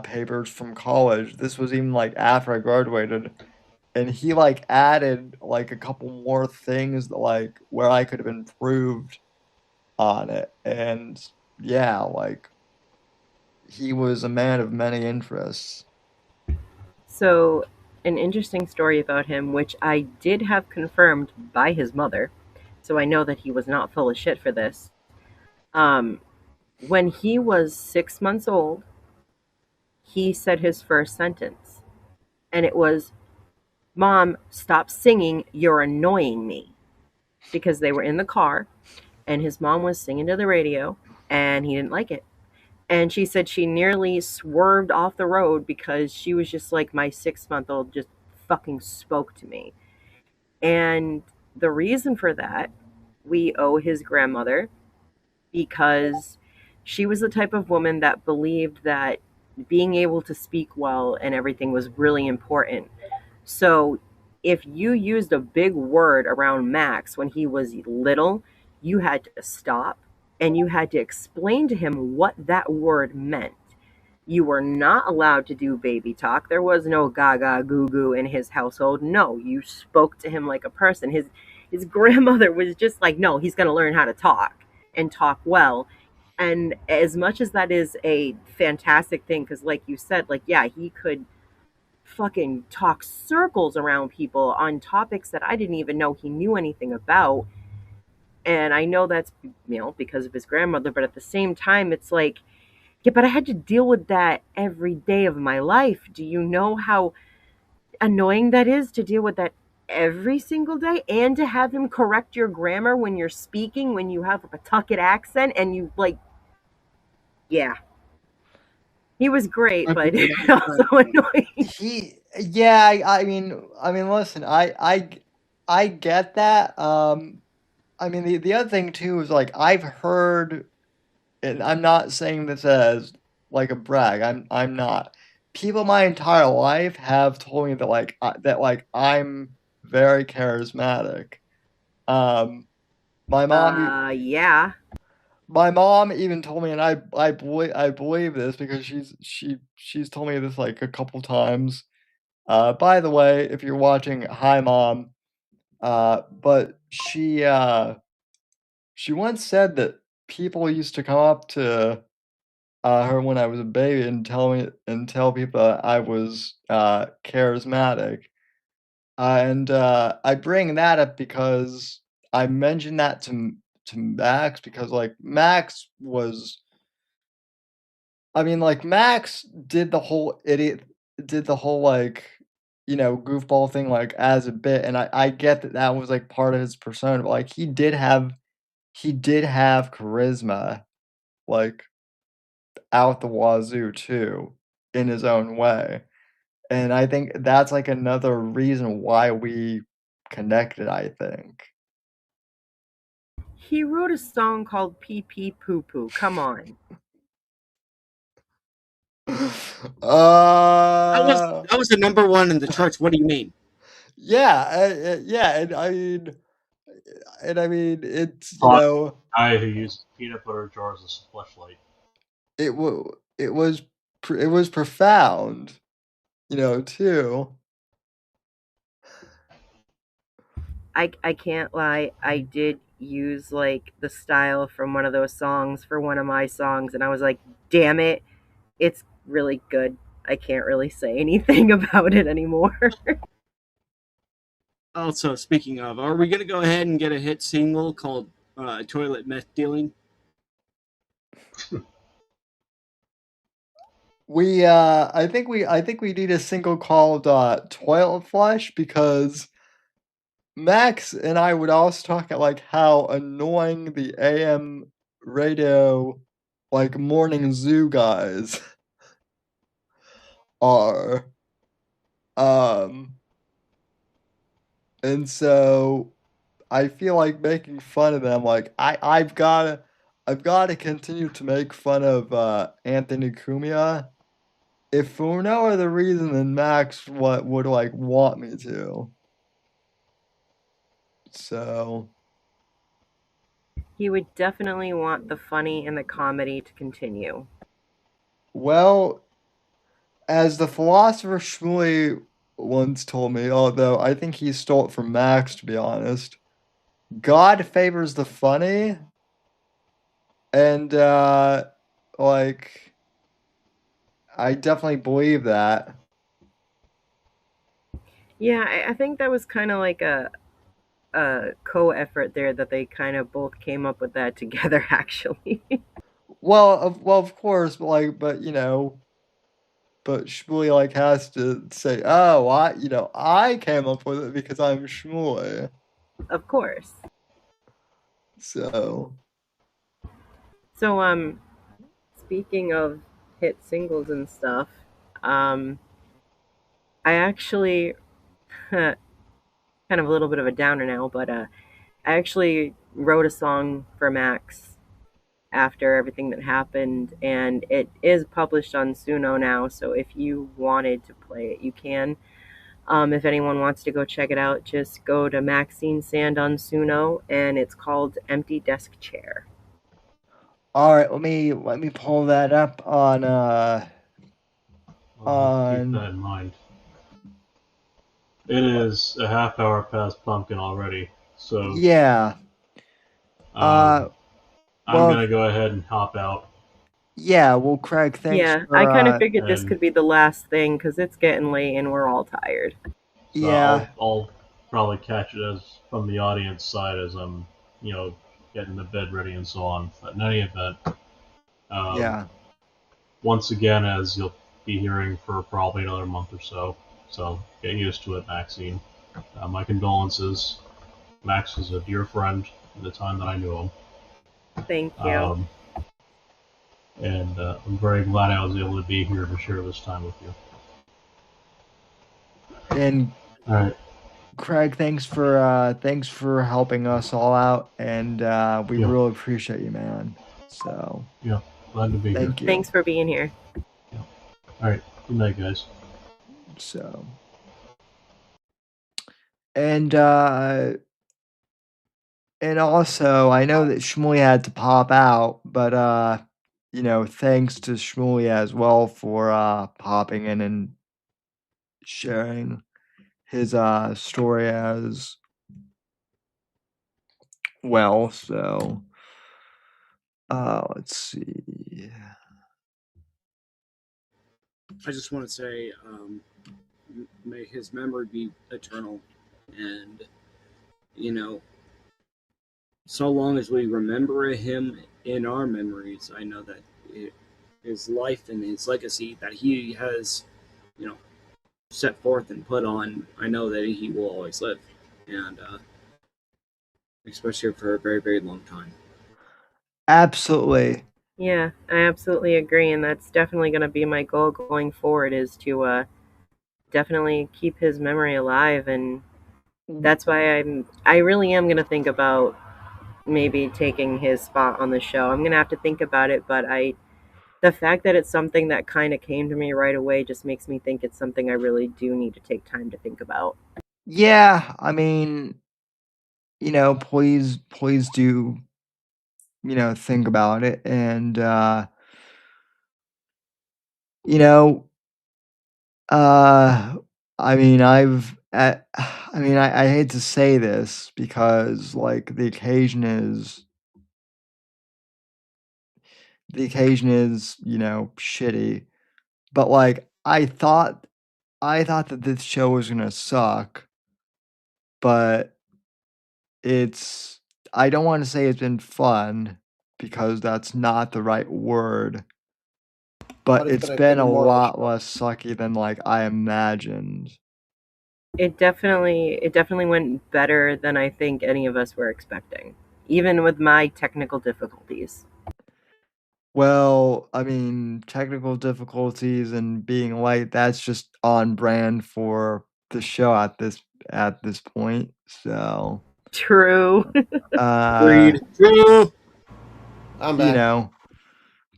papers from college. This was even like after I graduated, and he like added like a couple more things that like where I could have improved on it. And yeah, like he was a man of many interests. So, an interesting story about him, which I did have confirmed by his mother, so I know that he was not full of shit for this. Um, when he was 6 months old, he said his first sentence, and it was, "Mom, stop singing, you're annoying me." Because they were in the car, and his mom was singing to the radio, and he didn't like it. And she said she nearly swerved off the road because she was just like, my 6 month old just fucking spoke to me. And the reason for that, we owe his grandmother, because she was the type of woman that believed that being able to speak well and everything was really important. So if you used a big word around Max when he was little, you had to stop and you had to explain to him what that word meant. You were not allowed to do baby talk. There was no gaga goo goo in his household. No, you spoke to him like a person. His grandmother was just like, no, he's going to learn how to talk and talk well. And as much as that is a fantastic thing, because like you said, like, yeah, he could fucking talk circles around people on topics that I didn't even know he knew anything about. And I know that's, because of his grandmother, but at the same time, it's like, yeah, but I had to deal with that every day of my life. Do you know how annoying that is to deal with that every single day and to have him correct your grammar when you're speaking, when you have a Pawtucket accent and you like, yeah, he was great, I but figured out also annoying. Yeah, I mean, listen, I get that. I mean, the other thing too is like I've heard, and I'm not saying this as like a brag. I'm not. People my entire life have told me that that like I'm very charismatic. Um, my mom, Yeah. my mom even told me, and I believe this because she's told me this like a couple times. By the way, if you're watching, hi mom. But she once said that people used to come up to her when I was a baby and tell people that I was charismatic. And I bring that up because I mentioned that to Max because like Max was I mean like Max did the whole like goofball thing like as a bit, and I get that that was like part of his persona, but like he did have charisma like out the wazoo too in his own way. And I think that's like another reason why we connected, I think. He wrote a song called Pee Pee Poo Poo. Come on. That was the number one in the charts. What do you mean? Yeah, yeah, and I mean, it's Guy who used peanut butter jars as a fleshlight. it was profound, too. I can't lie. I did use like the style from one of those songs for one of my songs, and I was like, damn it, it's really good. I can't really say anything about it anymore. Also, speaking of, are we going to go ahead and get a hit single called Toilet Meth Dealing? I think we need a single called Toilet Flush, because Max and I would always talk at like how annoying the AM radio, like morning zoo guys are. Um and so I feel like making fun of them, like I've gotta continue to make fun of Anthony Cumia, if for no other reason than Max what would like want me to. So He would definitely want the funny and the comedy to continue. well, as the philosopher Shmuley once told me, although I think he stole it from Max, to be honest, God favors the funny, and like I definitely believe that. Yeah, I think that was kind of like a co-effort there that they kind of both came up with that together actually. Well, of course, but Shmuley like has to say, "Oh, I came up with it because I'm Shmuley." Of course. So, So speaking of hit singles and stuff, um I actually kind of a little bit of a downer now, but I actually wrote a song for Max after everything that happened, and it is published on Suno now. So if you wanted to play it, you can. If anyone wants to go check it out, just go to Maxine Sand on Suno, and it's called Empty Desk Chair. all right, let me pull that up on I'll keep that on in mind. It is a half hour past pumpkin already, so yeah. I'm Well, gonna go ahead and hop out. yeah. Well, Craig, thanks Yeah, I for kind of figured this And could be the last thing because it's getting late and we're all tired. so yeah, I'll probably catch it as from the audience side as I'm getting the bed ready and so on. But in any event, um, yeah. once again, as you'll be hearing for probably another month or so. So get used to it, Maxine. My condolences. Max was a dear friend at the time that I knew him. Thank you. Um, and I'm very glad I was able to be here to share this time with you. And All right. Craig, thanks for helping us all out, and we Yeah. really appreciate you, man. So Yeah. Glad to be thank here. you. Thanks for being here. Yeah. All right. Good night, guys. So and uh and also I know that Shmuley had to pop out, but thanks to Shmuley as well for popping in and sharing his story as well. So let's see. I just want to say, may his memory be eternal, and you know, so long as we remember him in our memories, I know that his life and his legacy that he has, you know, set forth and put on, I know that he will always live, and especially for a very, very long time. Absolutely. Yeah, I absolutely agree, and that's definitely going to be my goal going forward is to definitely keep his memory alive, and that's why I really am going to think about maybe taking his spot on the show. I'm going to have to think about it, but the fact that it's something that kind of came to me right away just makes me think it's something I really do need to take time to think about. Yeah, I mean, please do, think about it. And, you know, uh, I mean, I mean, I hate to say this because, like, the occasion is, shitty, but, like, I thought that this show was gonna suck, but it's I don't wanna say it's been fun because that's not the right word, but But it's it's been been even a more of a lot show. less sucky than, like, I imagined. It definitely went better than I think any of us were expecting, even with my technical difficulties. Well, I mean, technical difficulties and being late, that's just on brand for the show at this point, so, True. uh, Agreed. True. I'm you back. know,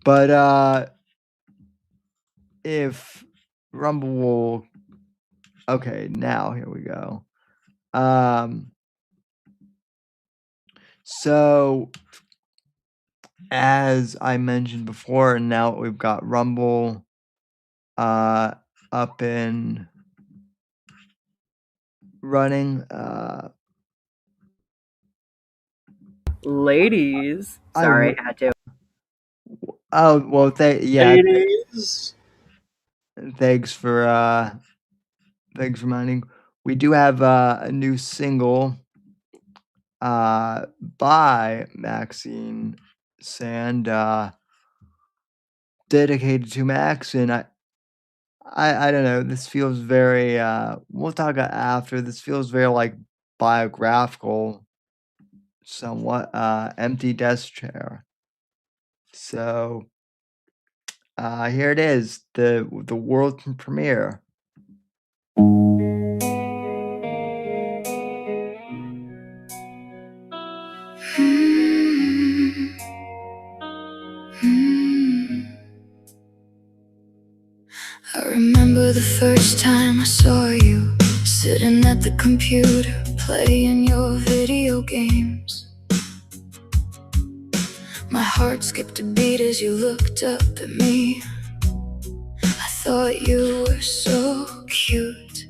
but, if Rumble will okay, now here we go. Um, so as I mentioned before, and now we've got Rumble, up and running, Ladies. I Sorry, w I had to. oh, well, yeah, Ladies. thanks for, thanks for reminding. We do have, a new single, by Maxine Sand, dedicated to Max, and I don't know, this feels very, we'll talk about after, this feels very, like, biographical, somewhat, empty desk chair. So, here it is, the world premiere. I remember the first time I saw you sitting at the computer playing your video games. My heart skipped a beat as you looked up at me. I thought you were so cute.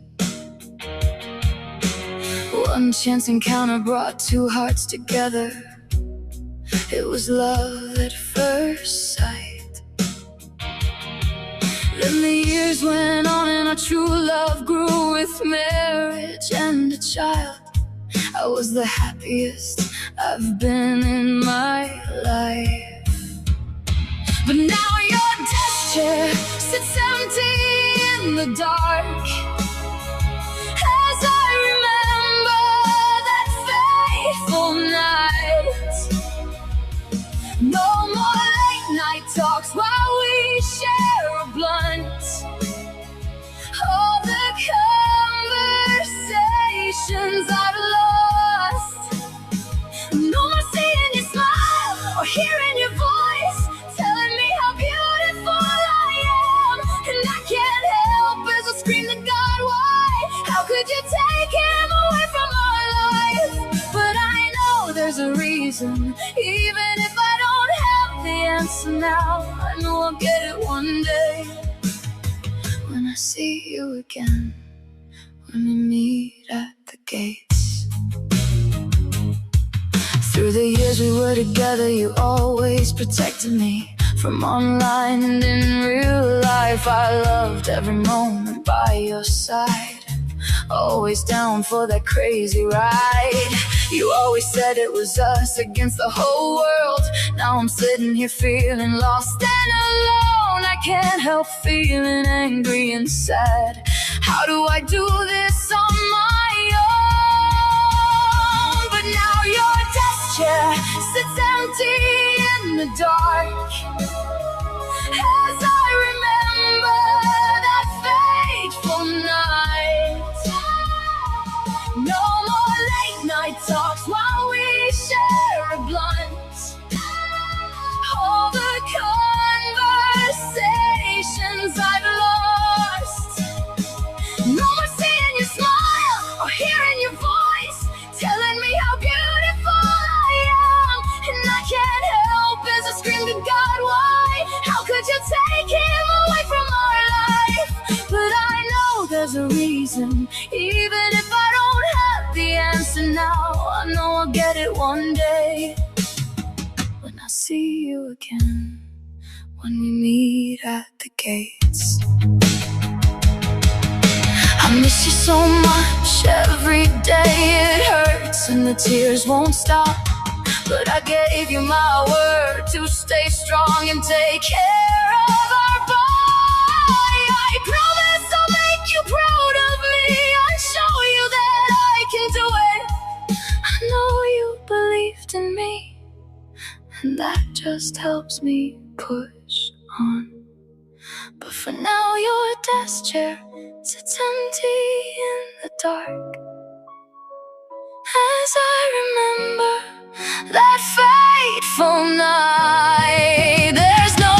One chance encounter brought two hearts together. It was love at first sight. Then the years went on and our true love grew with marriage and a child. I was the happiest I've been in my life. But now your desk chair sits empty in the dark as I remember that fateful night. No more late night talks while we share a blunt. All the conversations I've lost. No more seeing you smile or hearing your voice telling me how beautiful I am. And I can't help as I scream to God, why? How could you take him away from our life? But I know there's a reason, even if I don't have the answer now. I know I'll get it one day. When I see you again, when we meet at the gates. Through the years we were together, you always protected me from online and in real life. I loved every moment by your side, always down for that crazy ride. You always said it was us against the whole world. Now I'm sitting here feeling lost and alone. I can't help feeling angry and sad. How do I do this on my own? But now your desk chair sits empty in the dark as I remember that fateful night. there's a reason. Even if I don't have the answer now, I know I'll get it one day. When I see you again, when we meet at the gates. I miss you so much, every day it hurts and the tears won't stop. But I gave you my word to stay strong and take care of our body. I promise I'll make you proud of me. I'll show you that I can do it. I know you believed in me, and that just helps me push on. But for now your desk chair sits empty in the dark, as I remember that fateful night. There's no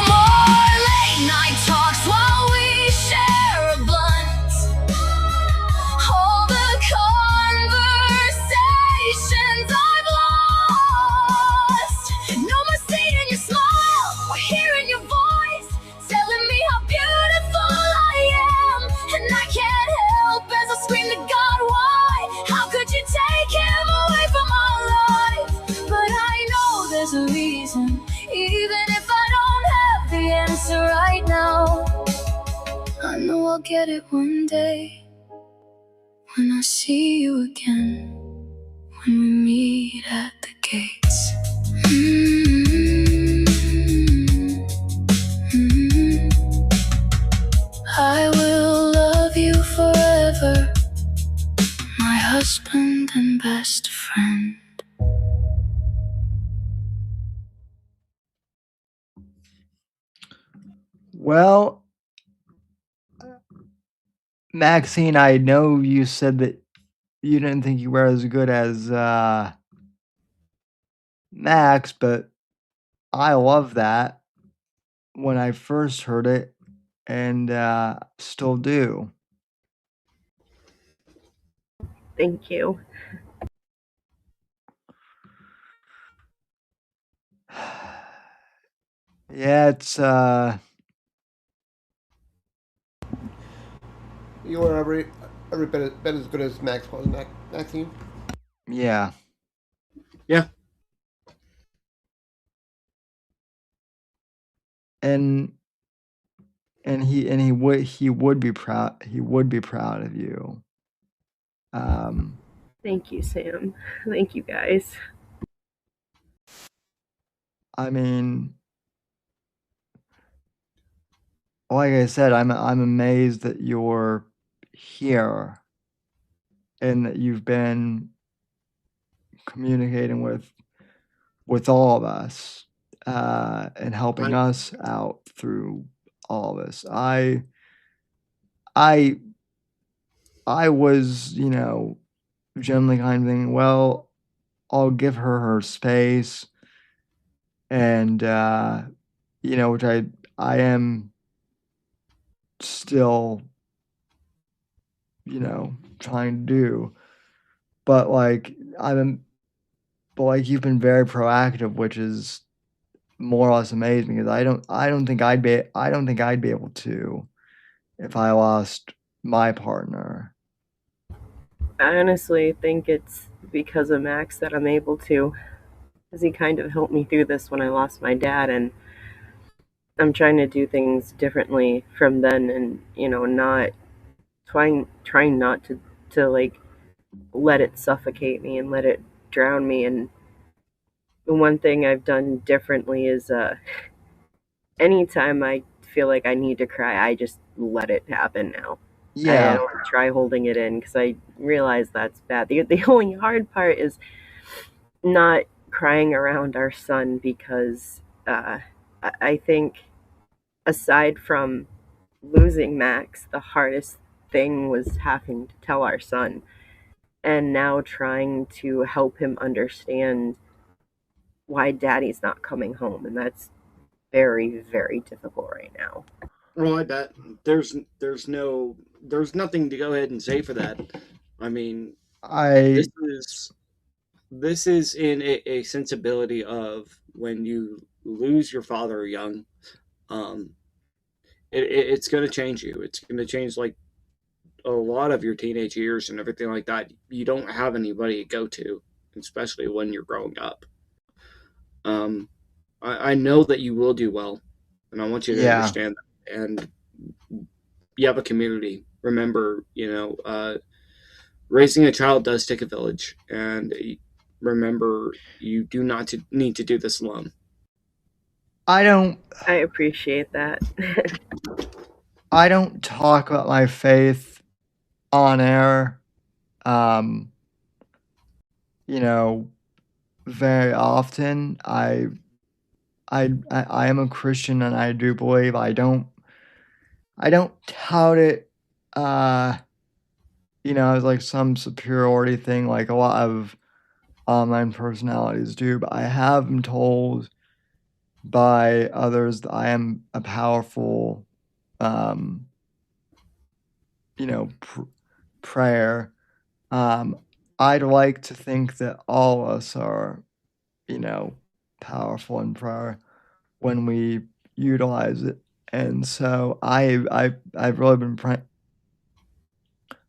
more late night talks while we share a blunt. All the conversations I've lost. No more seeing your smile or hearing your voice, telling me how beautiful I am. And I can't help as I scream to God, why? How could you take him away from our life? But I know there's a reason, even if I don't have the answer right now. I know I'll get it one day, when I see you again, when we meet at the gates. I will love you forever, my husband and best friend. Well, Maxine, I know you said that you didn't think you were as good as Max, but I love that when I first heard it, and still do. Thank you. Yeah, it's You were every bit as good as Max was, Maxine. yeah. Yeah. And he would be proud of you. Thank you, Sam. Thank you, guys. I mean, like I said, I'm amazed that you're here and that you've been communicating with all of us and helping us out through all of this. I was, generally kind of thinking, well, I'll give her space, and which I am still, trying to do. But you've been very proactive, which is more or less amazing. Because I don't think I'd be able to if I lost my partner. I honestly think it's because of Max that I'm able to, because he kind of helped me through this when I lost my dad, and I'm trying to do things differently from then, and not trying not to like let it suffocate me and let it drown me. And the one thing I've done differently is anytime I feel like I need to cry, I just let it happen now. I Yeah, don't try holding it in because I realize that's bad. The only hard part is not crying around our son, because I think aside from losing Max, the hardest thing was having to tell our son, and now trying to help him understand why daddy's not coming home. And that's very, very difficult right now. Well, I bet there's nothing to go ahead and say for that. I mean, I this is in a sensibility of when you lose your father young. It's going to change you. It's going to change like a lot of your teenage years and everything like that, you don't have anybody to go to, especially when you're growing up. Um, I know that you will do well, and I want you to Yeah. understand that. And you have a community. Remember, raising a child does take a village, and remember, you do not need to do this alone. I don't I appreciate that. I don't talk about my faith on air, um, you know, very often. I am a Christian and I do believe. I don't tout it, uh, as like some superiority thing like a lot of online personalities do, but I have been told by others that I am a powerful, um, prayer. Um, I'd like to think that all of us are, you know, powerful in prayer when we utilize it. And so I've really been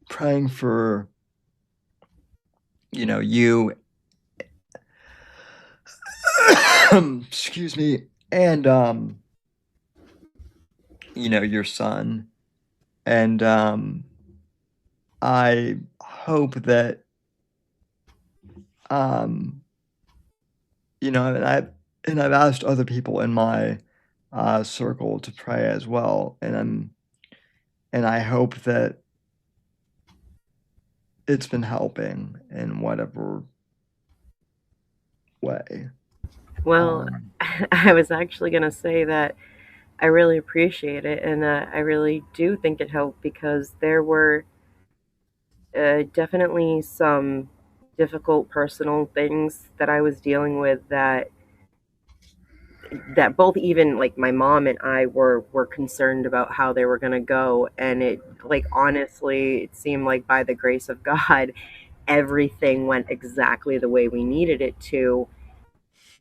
praying for, you, excuse me, and your son. And I hope that um and I've asked other people in my circle to pray as well, and I hope that it's been helping in whatever way. Well, I was actually going to say that I really appreciate it, and I really do think it helped because there were definitely some difficult personal things that I was dealing with that both even like my mom and I were concerned about how they were going to go, and it like honestly it seemed like by the grace of God everything went exactly the way we needed it to.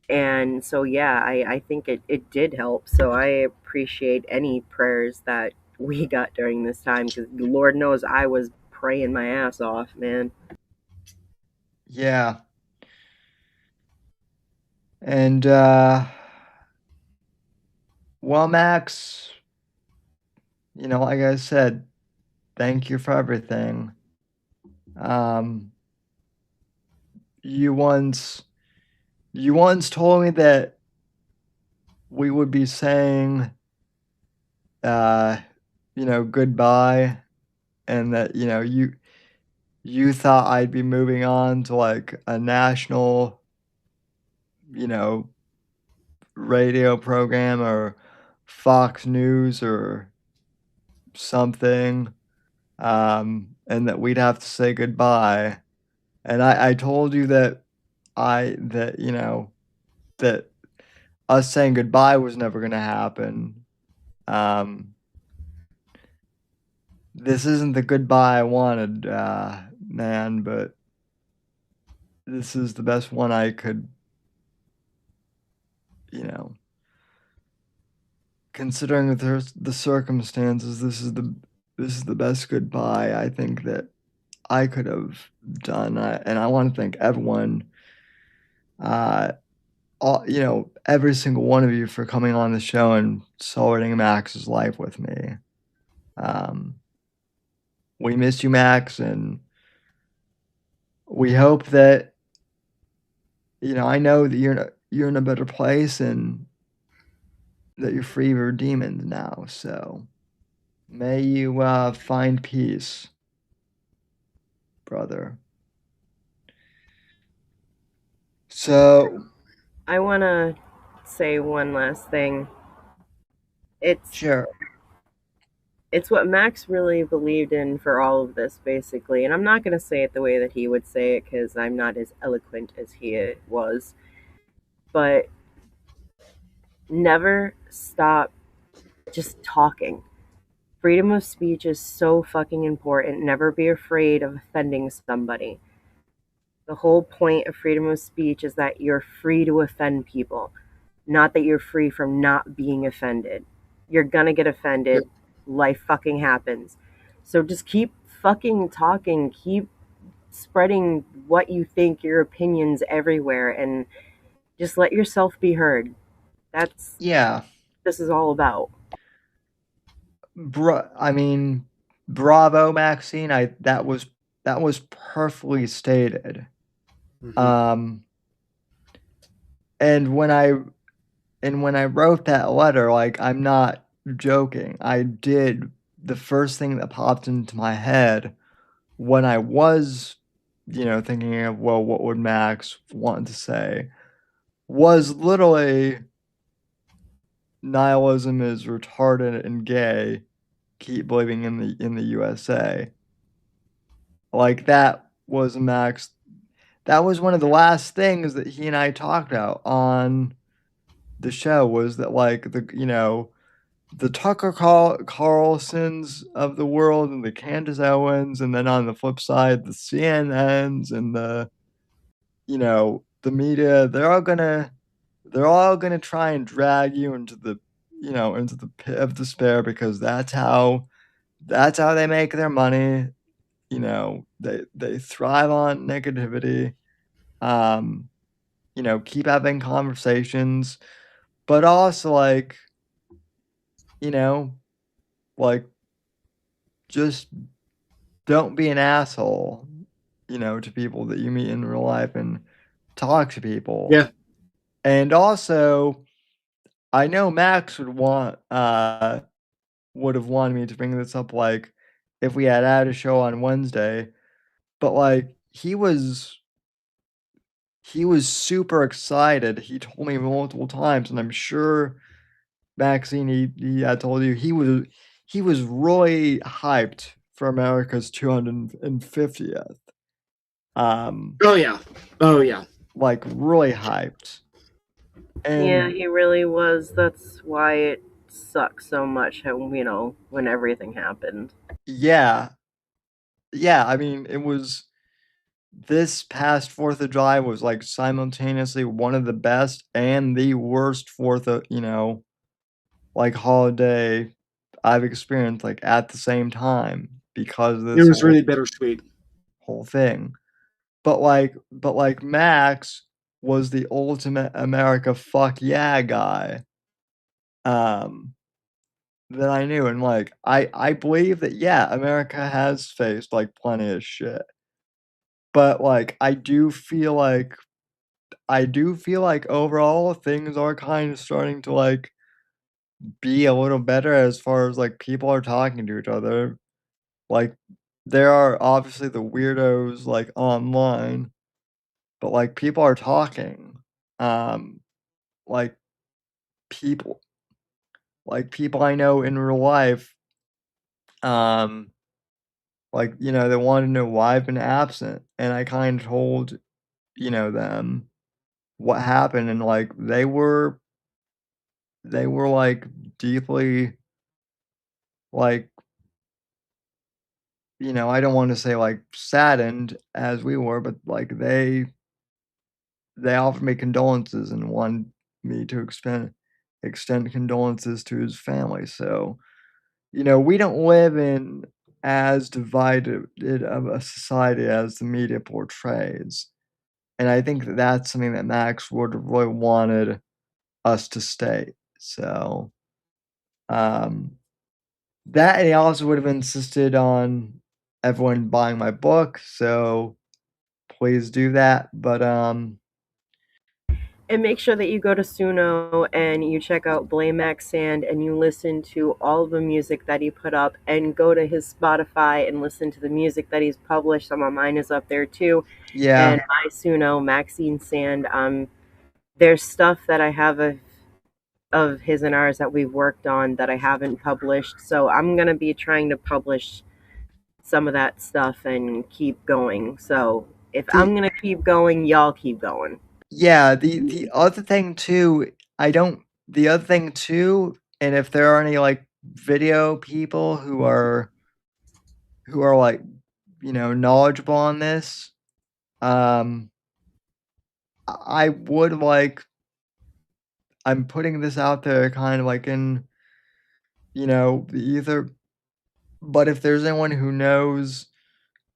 And so yeah, I think it did help, so I appreciate any prayers that we got during this time because Lord knows I was praying my ass off, man. Yeah. And well, Max, like I said, thank you for everything. Um, you once told me that we would be saying uh, goodbye, and that, you thought I'd be moving on to like a national, you know, radio program or Fox News or something, and that we'd have to say goodbye. And I told you that that that us saying goodbye was never gonna happen. Um, this isn't the goodbye I wanted, man, but this is the best one I could, you know, considering the circumstances. This is the best goodbye I think that I could have done. And I want to thank everyone, uh, every single one of you for coming on the show and celebrating Max's life with me. We miss you, Max, and we hope that, I know that you're in a better place and that you're free of your demons now. So may you find peace, brother. So I want to say one last thing. It's sure. it's what Max really believed in for all of this, basically. And I'm not going to say it the way that he would say it because I'm not as eloquent as he was. But never stop just talking. Freedom of speech is so fucking important. Never be afraid of offending somebody. The whole point of freedom of speech is that you're free to offend people, not that you're free from not being offended. You're gonna get offended. Life fucking happens. So just keep fucking talking. Keep spreading what you think, your opinions everywhere, and just let yourself be heard. That's Yeah. this is all about. I mean, bravo, Maxine. That was perfectly stated. Mhm. Um, and when I wrote that letter, like, I'm not joking. I did the first thing that popped into my head when I was, thinking of, well, what would Max want to say, was literally nihilism is retarded and gay. Keep believing in the USA. Like, that was Max. That was one of the last things that he and I talked about on the show, was that, like, the Tucker Carlsons of the world and the Candace Owens, and then on the flip side, the CNNs and the media, they're all gonna try and drag you into the pit of despair, because that's how they make their money. They thrive on negativity. Um, keep having conversations, but also, like, you know, like, just don't be an asshole, to people that you meet in real life, and talk to people. Yeah. And also, I know Max would have wanted me to bring this up, like, if we had a show on Wednesday, but, like, he was super excited. He told me multiple times, and I'm sure, Maxine, he had told you, he was really hyped for America's 250th. Oh yeah. Oh yeah. Like, really hyped. Yeah, And he really was. That's why it sucks so much how, when everything happened. yeah, yeah, I mean, it was this past 4th of July was, like, simultaneously one of the best and the worst 4th of, like, holiday I've experienced, like, at the same time, because of It this was whole really bittersweet. whole thing. But like Max was the ultimate America fuck yeah guy. Um that I knew, and, like, I believe that, yeah, America has faced, like, plenty of shit. But, like, I do feel like overall things are kind of starting to, like, be a little better, as far as, like, people are talking to each other. Like, there are obviously the weirdos, like, online, but, like, people are talking. Um, like, people people I know in real life, um, like, they wanna know why I've been absent, and I kinda told, them what happened, and, like, they were, like, deeply, like, I don't wanna say, like, saddened as we were, but, like, they offered me condolences and wanted me to extend condolences to his family. So, we don't live in as divided of a society as the media portrays, and I think that that's something that Max would have really wanted us to state. So, um, that, and he also would have insisted on everyone buying my book, so please do that. But, And make sure that you go to Suno and you check out Blame Max Sand and you listen to all the music that he put up, and go to his Spotify and listen to the music that he's published. Some of mine is up there too. yeah. And my Suno, Maxine Sand, there's stuff that I have of his and ours that we've worked on that I haven't published. So I'm gonna be trying to publish some of that stuff and keep going. So if The I'm gonna keep going, y'all keep going. Yeah, the other thing too, I don't the other thing too, and if there are any, like, video people who are, like, knowledgeable on this, um, I would like I'm putting this out there kind of, like, in, the ether, but if there's anyone who knows,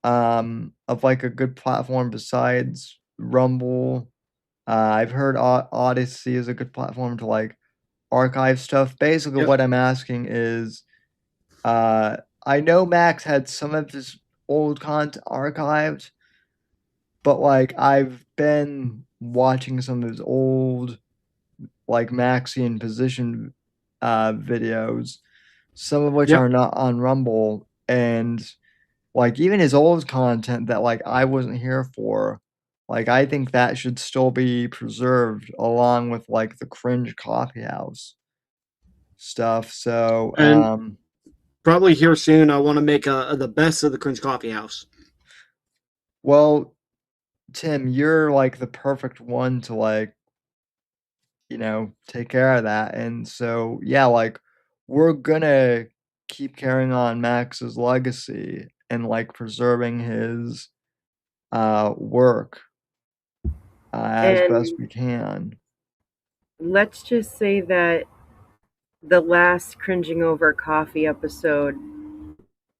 of like a good platform besides Rumble. I've heard Odyssey is a good platform to like archive stuff. Basically, Yep. what I'm asking is, I know Max had some of his old content archived, but like I've been watching some of his old like Maxian position videos, some of which Yep. are not on Rumble, and like even his old content that like I wasn't here for, like I think that should still be preserved along with like the cringe coffee house stuff. So And probably here soon, I want to make the best of the Cringe Coffee House. well, Tim, you're like the perfect one to like, take care of that. And so yeah, like we're gonna keep carrying on Max's legacy and like preserving his work as best And we can. let's just say that the last cringing over coffee episode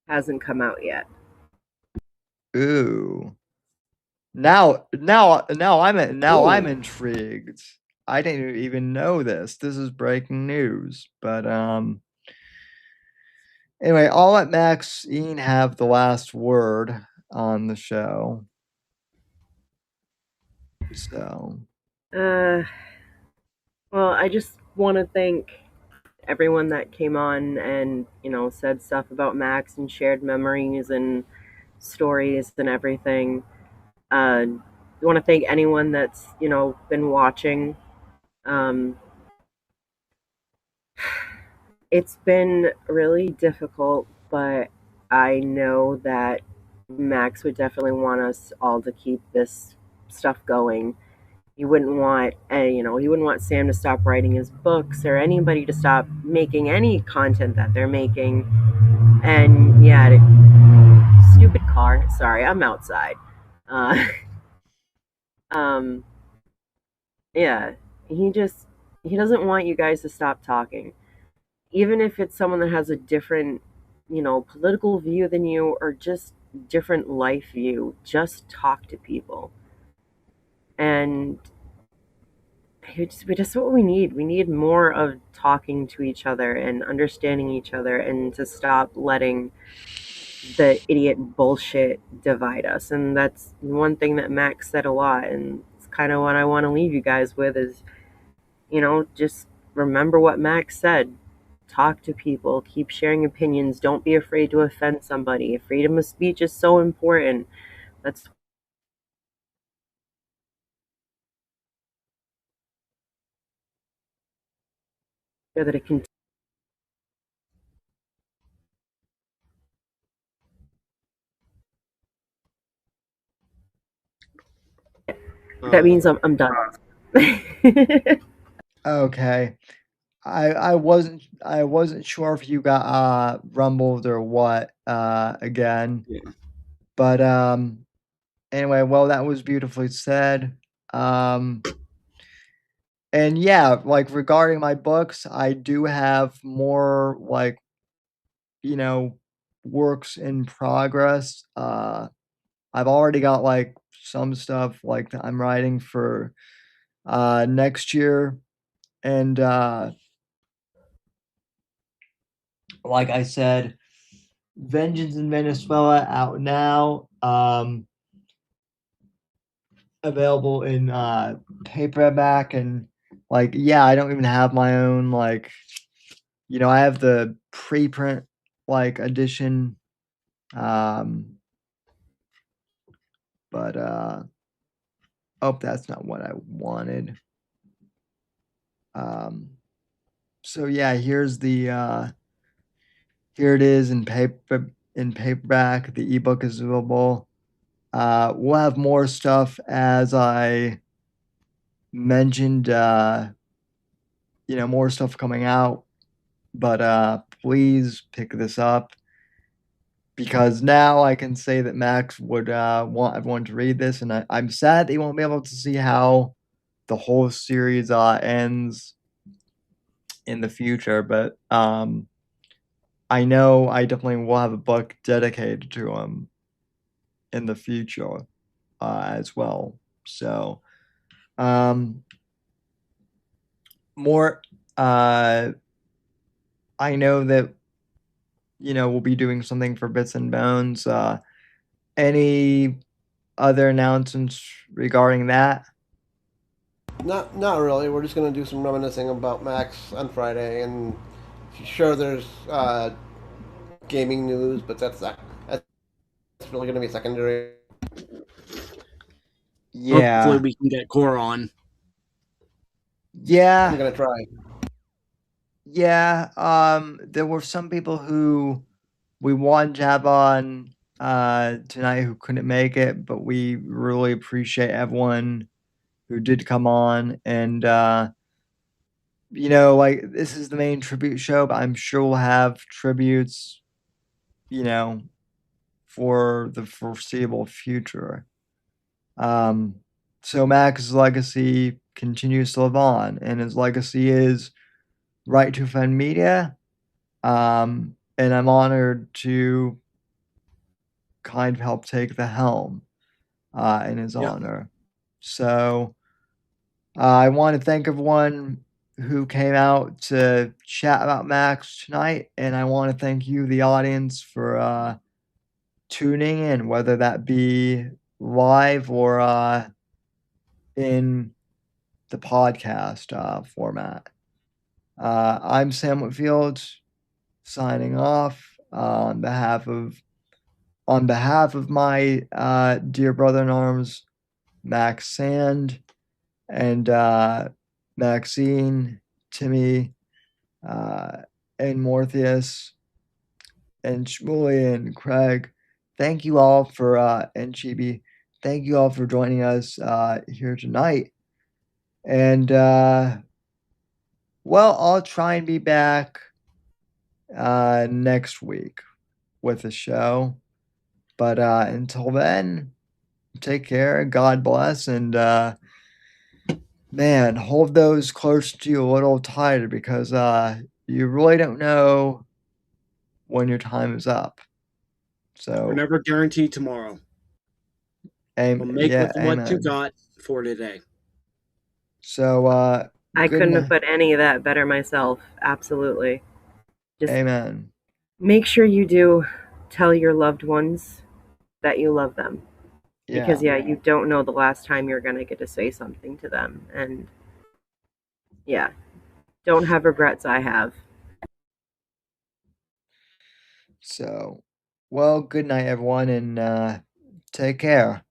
hasn't come out yet. Ooh. Now I'm Ooh. intrigued. I didn't even know this. This is breaking news. But anyway, I'll let Maxine have the last word on the show. So Uh, well, I just want to thank everyone that came on and, said stuff about Max and shared memories and stories and everything. I want to thank anyone that's, been watching. Um, it's been really difficult, but I know that Max would definitely want us all to keep this stuff going. He wouldn't want, he wouldn't want Sam to stop writing his books or anybody to stop making any content that they're making. And yeah, stupid car. Sorry, I'm outside. Uh, um, yeah, he doesn't want you guys to stop talking, even if it's someone that has a different, political view than you or just different life view. Just talk to people, and it's what we need. We need more of talking to each other and understanding each other, and to stop letting the idiot bullshit divide us. And that's one thing that Max said a lot, and it's kind of what I want to leave you guys with is, just remember what Max said. Talk to people, keep sharing opinions, don't be afraid to offend somebody. Freedom of speech is so important. That's that it can that means I'm done. okay. I wasn't sure if you got rumbled or what again. Yeah. But anyway, well that was beautifully said. Um and yeah, like regarding my books, I do have more like, you know, works in progress. I've already got like some stuff like that I'm writing for next year. And like I said, Vengeance in Venezuela out now. Available in paperback, and like yeah, I don't even have my own like, I have the preprint like edition. Um but oh, that's not what I wanted. Um so yeah, here it is in paperback. The ebook is available. We'll have more stuff as I mentioned, more stuff coming out, but please pick this up because now I can say that Max would want everyone to read this, and I'm sad that you won't be able to see how the whole series ends in the future, but I know I definitely will have a book dedicated to him. in the future as well. So, more. I know that we'll be doing something for Bits and Bones. Any other announcements regarding that? Not really. We're just gonna do some reminiscing about Max on Friday, and sure, there's gaming news, but that's really gonna be secondary. Hopefully, Yeah, we can get Core on. I'm yeah, gonna try. yeah. There were some people who we wanted to have on tonight who couldn't make it, but we really appreciate everyone who did come on. And like this is the main tribute show, but I'm sure we'll have tributes, you know, for the foreseeable future. Um, so Mac's legacy continues to live on, and his legacy is Right to Offend Media. And I'm honored to kind of help take the helm in his Yeah. honor. So I want to thank everyone who came out to chat about Max tonight, and I want to thank you, the audience, for tuning in, whether that be live or in the podcast format. I'm Sam Whitfield, signing off on behalf of my dear brother in arms, Max Sand, and Maxine, Timmy, and Morpheus, and Shmuley and Craig. Thank you all for and Chibi. Thank you all for joining us here tonight. And well, I'll try and be back next week with a show. But until then, take care. God bless, and man, hold those close to you a little tighter because you really don't know when your time is up. We're So, never guaranteed tomorrow. But make yeah, with what you amen. got for today. So, I good couldn't have night. put any of that better myself. Absolutely. Just Amen. make sure you do tell your loved ones that you love them. Because, Yeah. yeah, you don't know the last time you're going to get to say something to them. And, yeah, don't have regrets. I have. So, well, good night, everyone, and take care.